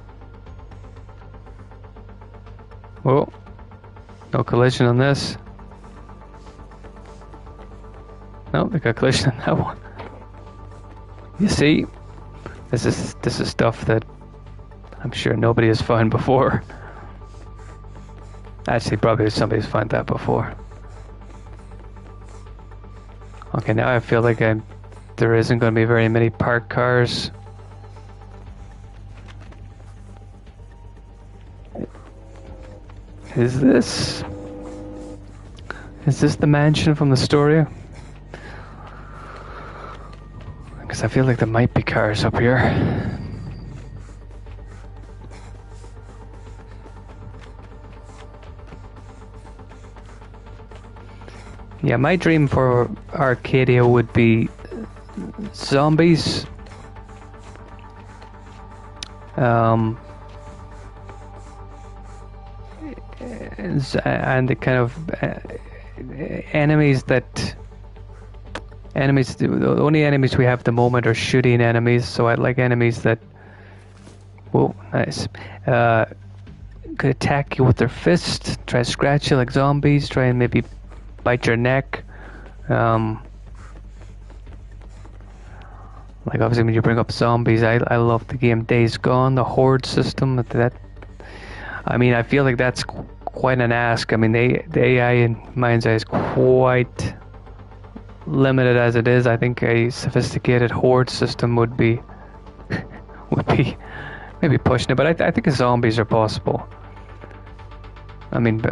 Oh, no collision on this. No, they got collision on that one. You see, this is stuff that I'm sure nobody has found before. Actually, probably somebody's found that before. Okay, now I feel like there isn't going to be very many parked cars. Is this the mansion from the story? Because I feel like there might be cars up here. Yeah, my dream for Arcadia would be zombies. And the kind of enemies, the only enemies we have at the moment are shooting enemies, so I'd like enemies that, whoa, nice, could attack you with their fists, try to scratch you like zombies, try and maybe bite your neck. Like obviously when you bring up zombies, I love the game Days Gone, the horde system. I mean, I feel like that's quite an ask. I mean, the AI in MindsEye is quite limited as it is. I think a sophisticated horde system would be maybe pushing it, but I think zombies are possible. I mean,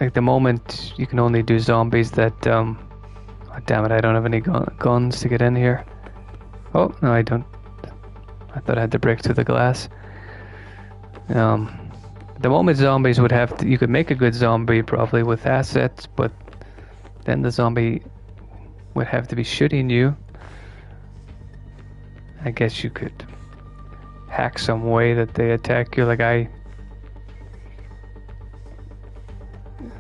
like the moment you can only do zombies that oh, damn it, I don't have any guns to get in here. Oh no, I don't. I thought I had to break through the glass. The moment zombies would have to, you could make a good zombie probably with assets, but then the zombie would have to be shooting you. I guess you could hack some way that they attack you. Like I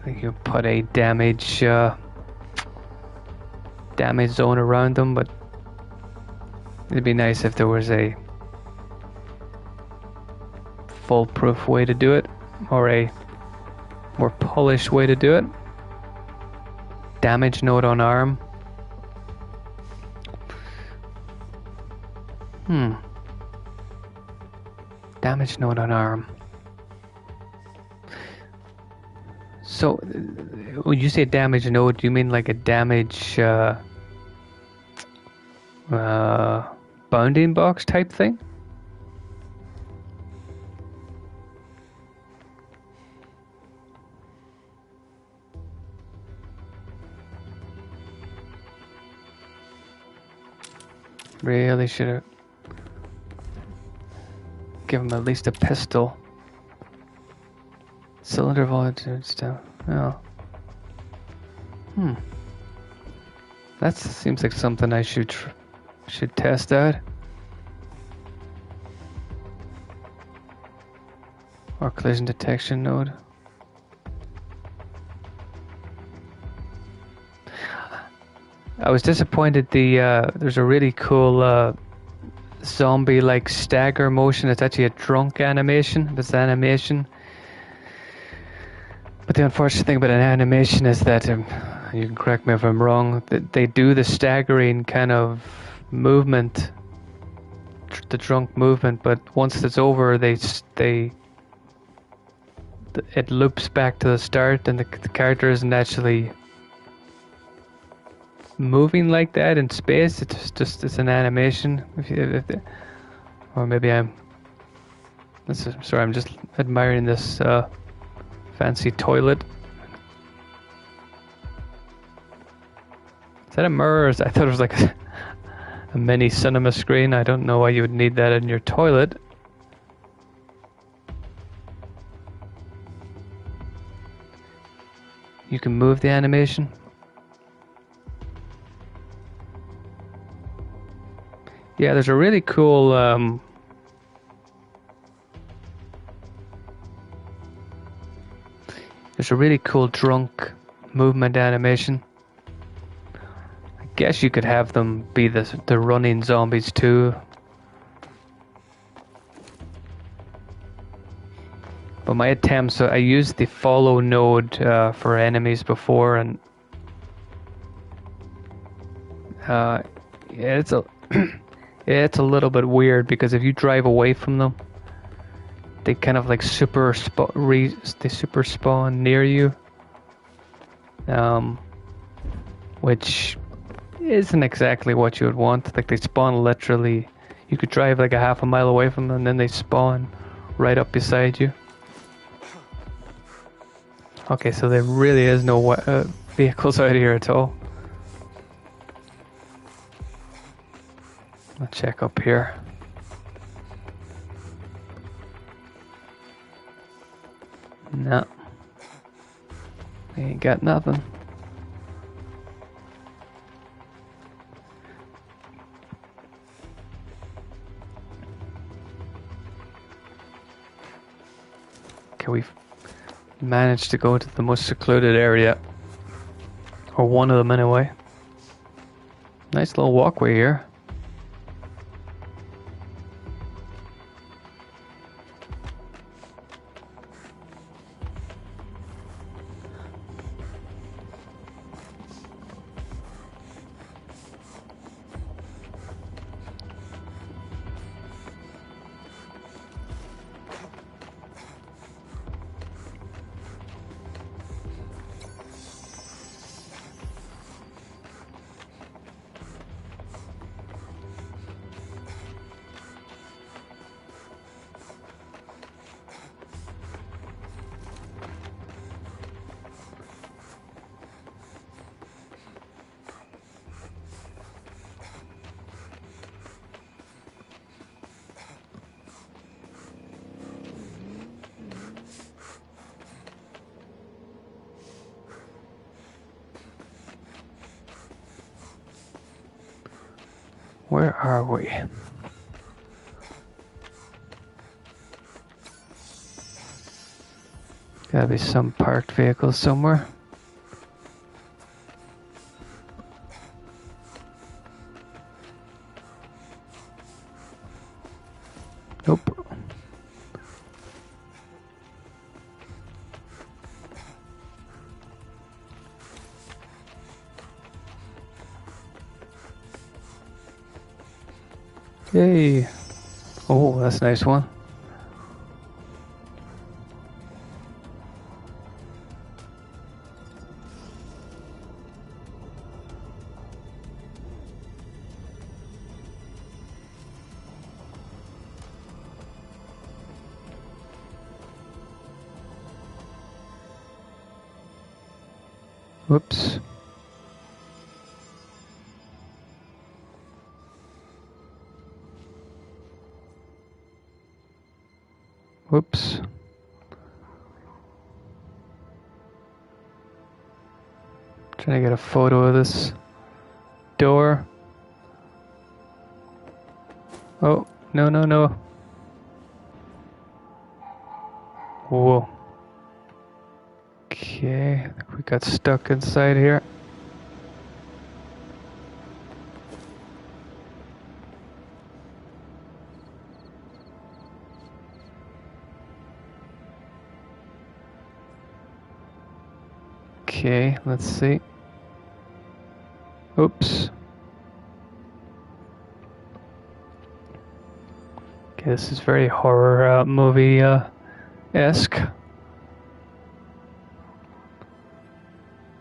think you put a damage zone around them, but it'd be nice if there was a foolproof way to do it, or a more polished way to do it. Damage node on arm. Damage node on arm. So, when you say damage node, do you mean like a damage bounding box type thing? Really should have given him at least a pistol. Cylinder volume stuff. Oh. That seems like something I should test out. Or collision detection node. I was disappointed there's a really cool zombie like stagger motion. It's actually a drunk animation. This animation. But the unfortunate thing about an animation is that, you can correct me if I'm wrong, that they do the staggering kind of movement, the drunk movement, but once it's over, it loops back to the start, and the character isn't actually moving like that in space. It's an animation. Or maybe I'm Sorry, I'm just admiring this fancy toilet. Is that a mirror? I thought it was like a mini cinema screen. I don't know why you would need that in your toilet. You can move the animation. Yeah, there's a really cool drunk movement animation. I guess you could have them be the running zombies too. But my attempts, I used the follow node for enemies before, and it's a it's a little bit weird because if you drive away from them, they kind of like super spawn near you, which isn't exactly what you would want. Like they spawn literally, you could drive like a half a mile away from them, and then they spawn right up beside you. Okay, so there really is no vehicles out here at all. I'll check up here. No. Ain't got nothing. Okay, we've managed to go to the most secluded area. Or one of them anyway. Nice little walkway here. Where are we? Gotta be some parked vehicle somewhere. Nope. Yay. Oh, that's a nice one. Whoops. Whoops. Trying to get a photo of this door. Oh, no, no, no. Whoa. Okay, I think we got stuck inside here. Okay, let's see. Oops. Okay, this is very horror movie-esque.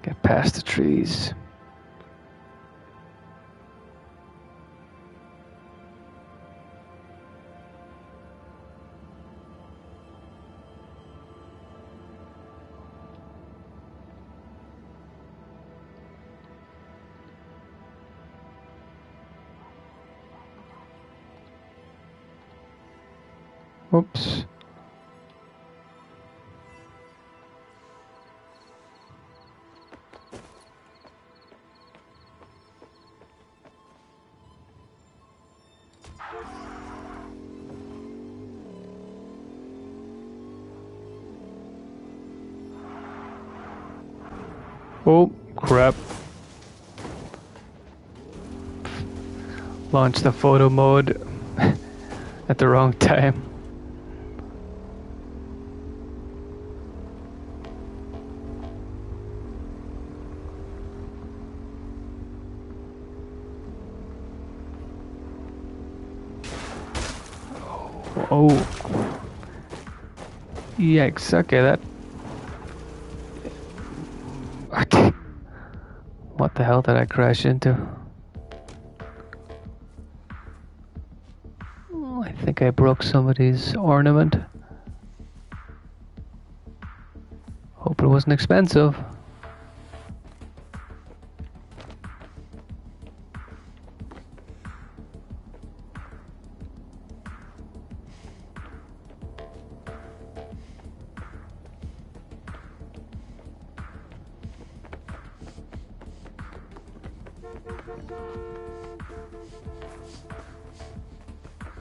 Get past the trees. Oops. Oh, crap. Launched the photo mode at the wrong time. Oh. Yikes, okay, that... What the hell did I crash into? Oh, I think I broke somebody's ornament. Hope it wasn't expensive.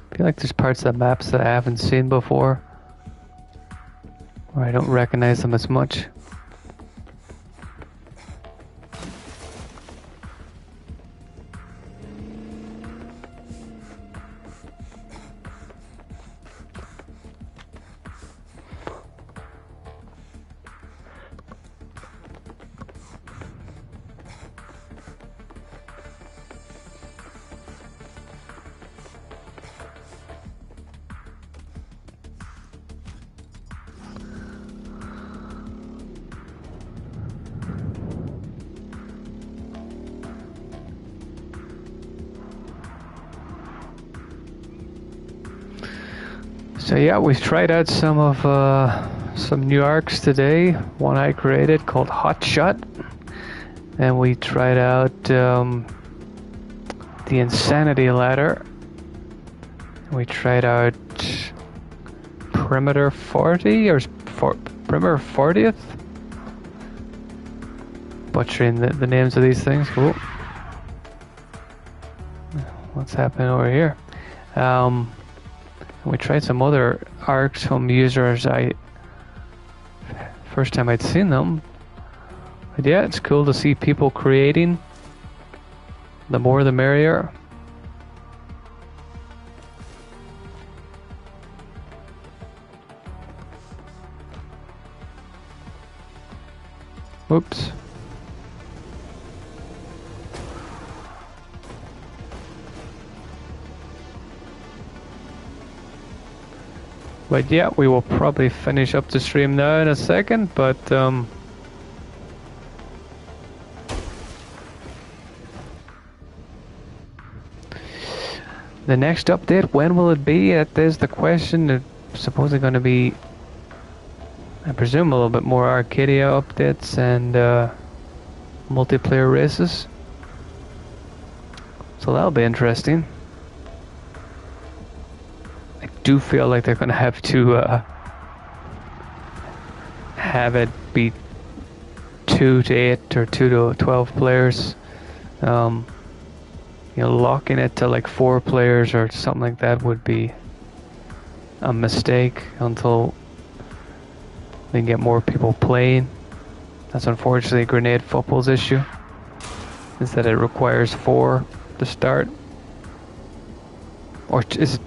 I feel like there's parts of the maps that I haven't seen before, or I don't recognize them as much. So yeah, we've tried out some new arcs today. One I created called Hot Shot, and we tried out the Insanity Ladder. We tried out Perimeter 40 or Perimeter 40th. Butchering the names of these things. Cool. What's happening over here? We tried some other arcs from users. First time I'd seen them. But yeah, it's cool to see people creating. The more the merrier. Whoops. But yeah, we will probably finish up the stream now in a second, but the next update, when will it be? That is the question. It's supposedly going to be, I presume, a little bit more Arcadia updates and multiplayer races. So that'll be interesting. I do feel like they're going to have it be 2 to 8 or 2 to 12 players. Locking it to like 4 players or something like that would be a mistake until we can get more people playing. That's unfortunately Grenade Football's issue, is that it requires 4 to start. Or is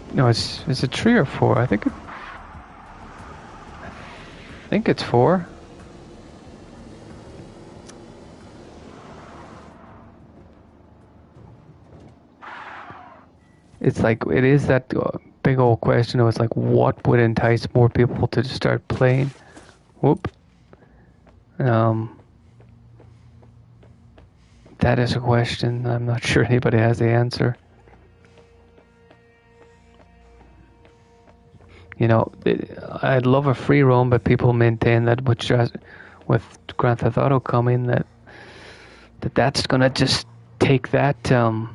it 3 or 4? I think it's 4. It's like, it is that big old question. It's like, what would entice more people to start playing? Whoop. That is a question. I'm not sure anybody has the answer. I'd love a free roam, but people maintain that with Grand Theft Auto coming, that's gonna just take that kind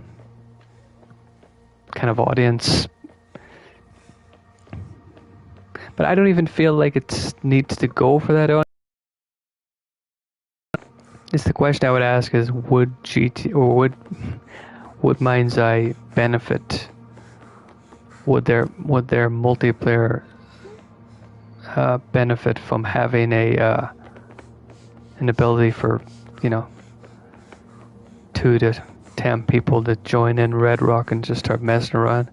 of audience But I don't even feel like it needs to go for that. It's the question I would ask is, would would MindsEye benefit? Would their multiplayer benefit from having an ability for, you know, 2 to 10 people to join in Red Rock and just start messing around?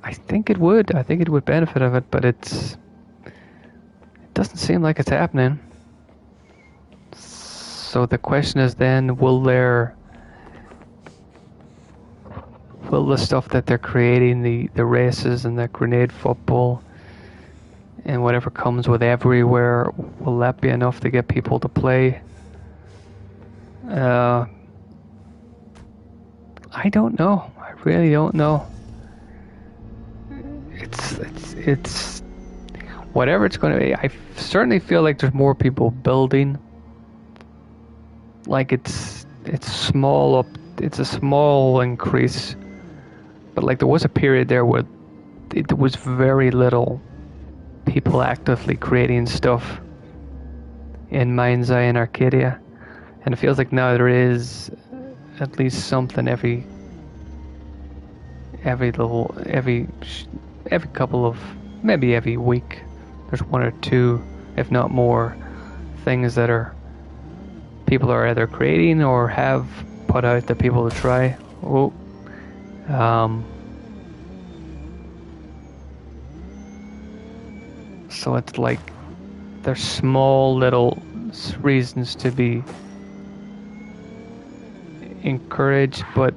I think it would. I think it would benefit of it, but it doesn't seem like it's happening. So the question is then, will the stuff that they're creating, the races and the grenade football and whatever comes with everywhere, will that be enough to get people to play? I don't know. I really don't know. It's whatever it's going to be. I certainly feel like there's more people building. Like it's small up. It's a small increase, but like there was a period there where it was very little people actively creating stuff in MindsEye and Arcadia, and it feels like now there is at least something every couple of, maybe every week. There's 1 or 2, if not more, things that people are either creating or have put out that people to try. So it's like there's small little reasons to be encouraged, but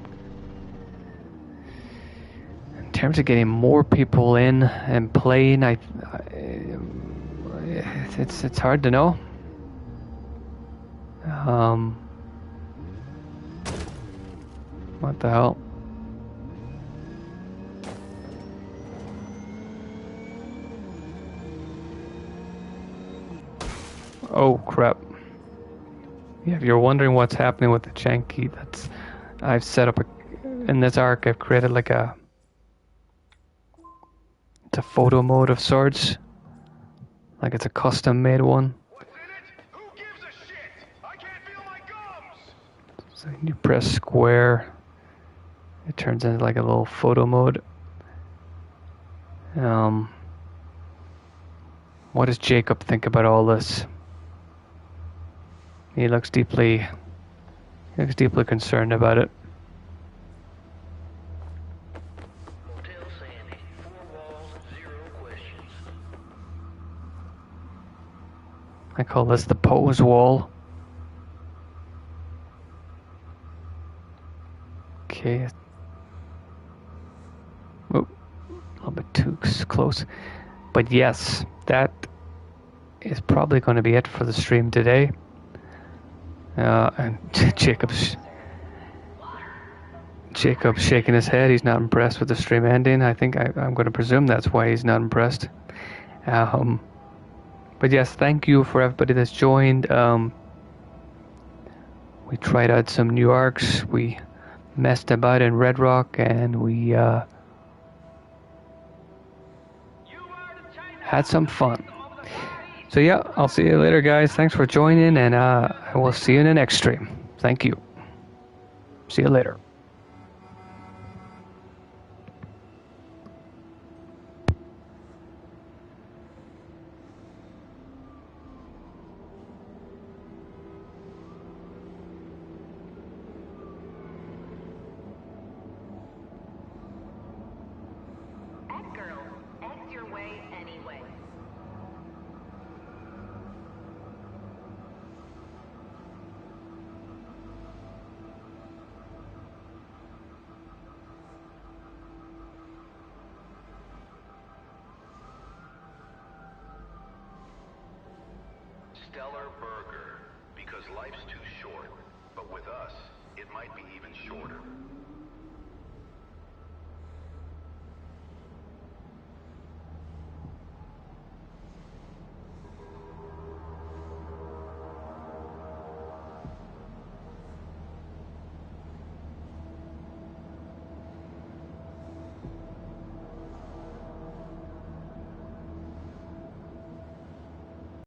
in terms of getting more people in and playing, it's hard to know. What the hell? Oh crap. Yeah, if you're wondering what's happening with the Janky, I've set up in this arc I've created like it's a photo mode of sorts. Like it's a custom made one. What's in it? Who gives a shit? I can't feel my gums! So you press square, it turns into like a little photo mode. What does Jacob think about all this? He looks deeply concerned about it. Motel Sandy, 4 walls, 0 questions. I call this the pose wall. Okay. Oh, a little bit too close. But yes, that is probably going to be it for the stream today. And Jacob's shaking his head. He's not impressed with the stream ending. I think I'm going to presume that's why he's not impressed. But yes, thank you for everybody that's joined. We tried out some new arcs. We messed about in Red Rock, and we had some fun. So yeah, I'll see you later, guys. Thanks for joining, and I will see you in the next stream. Thank you. See you later. Stellar burger, because life's too short, but with us, it might be even shorter.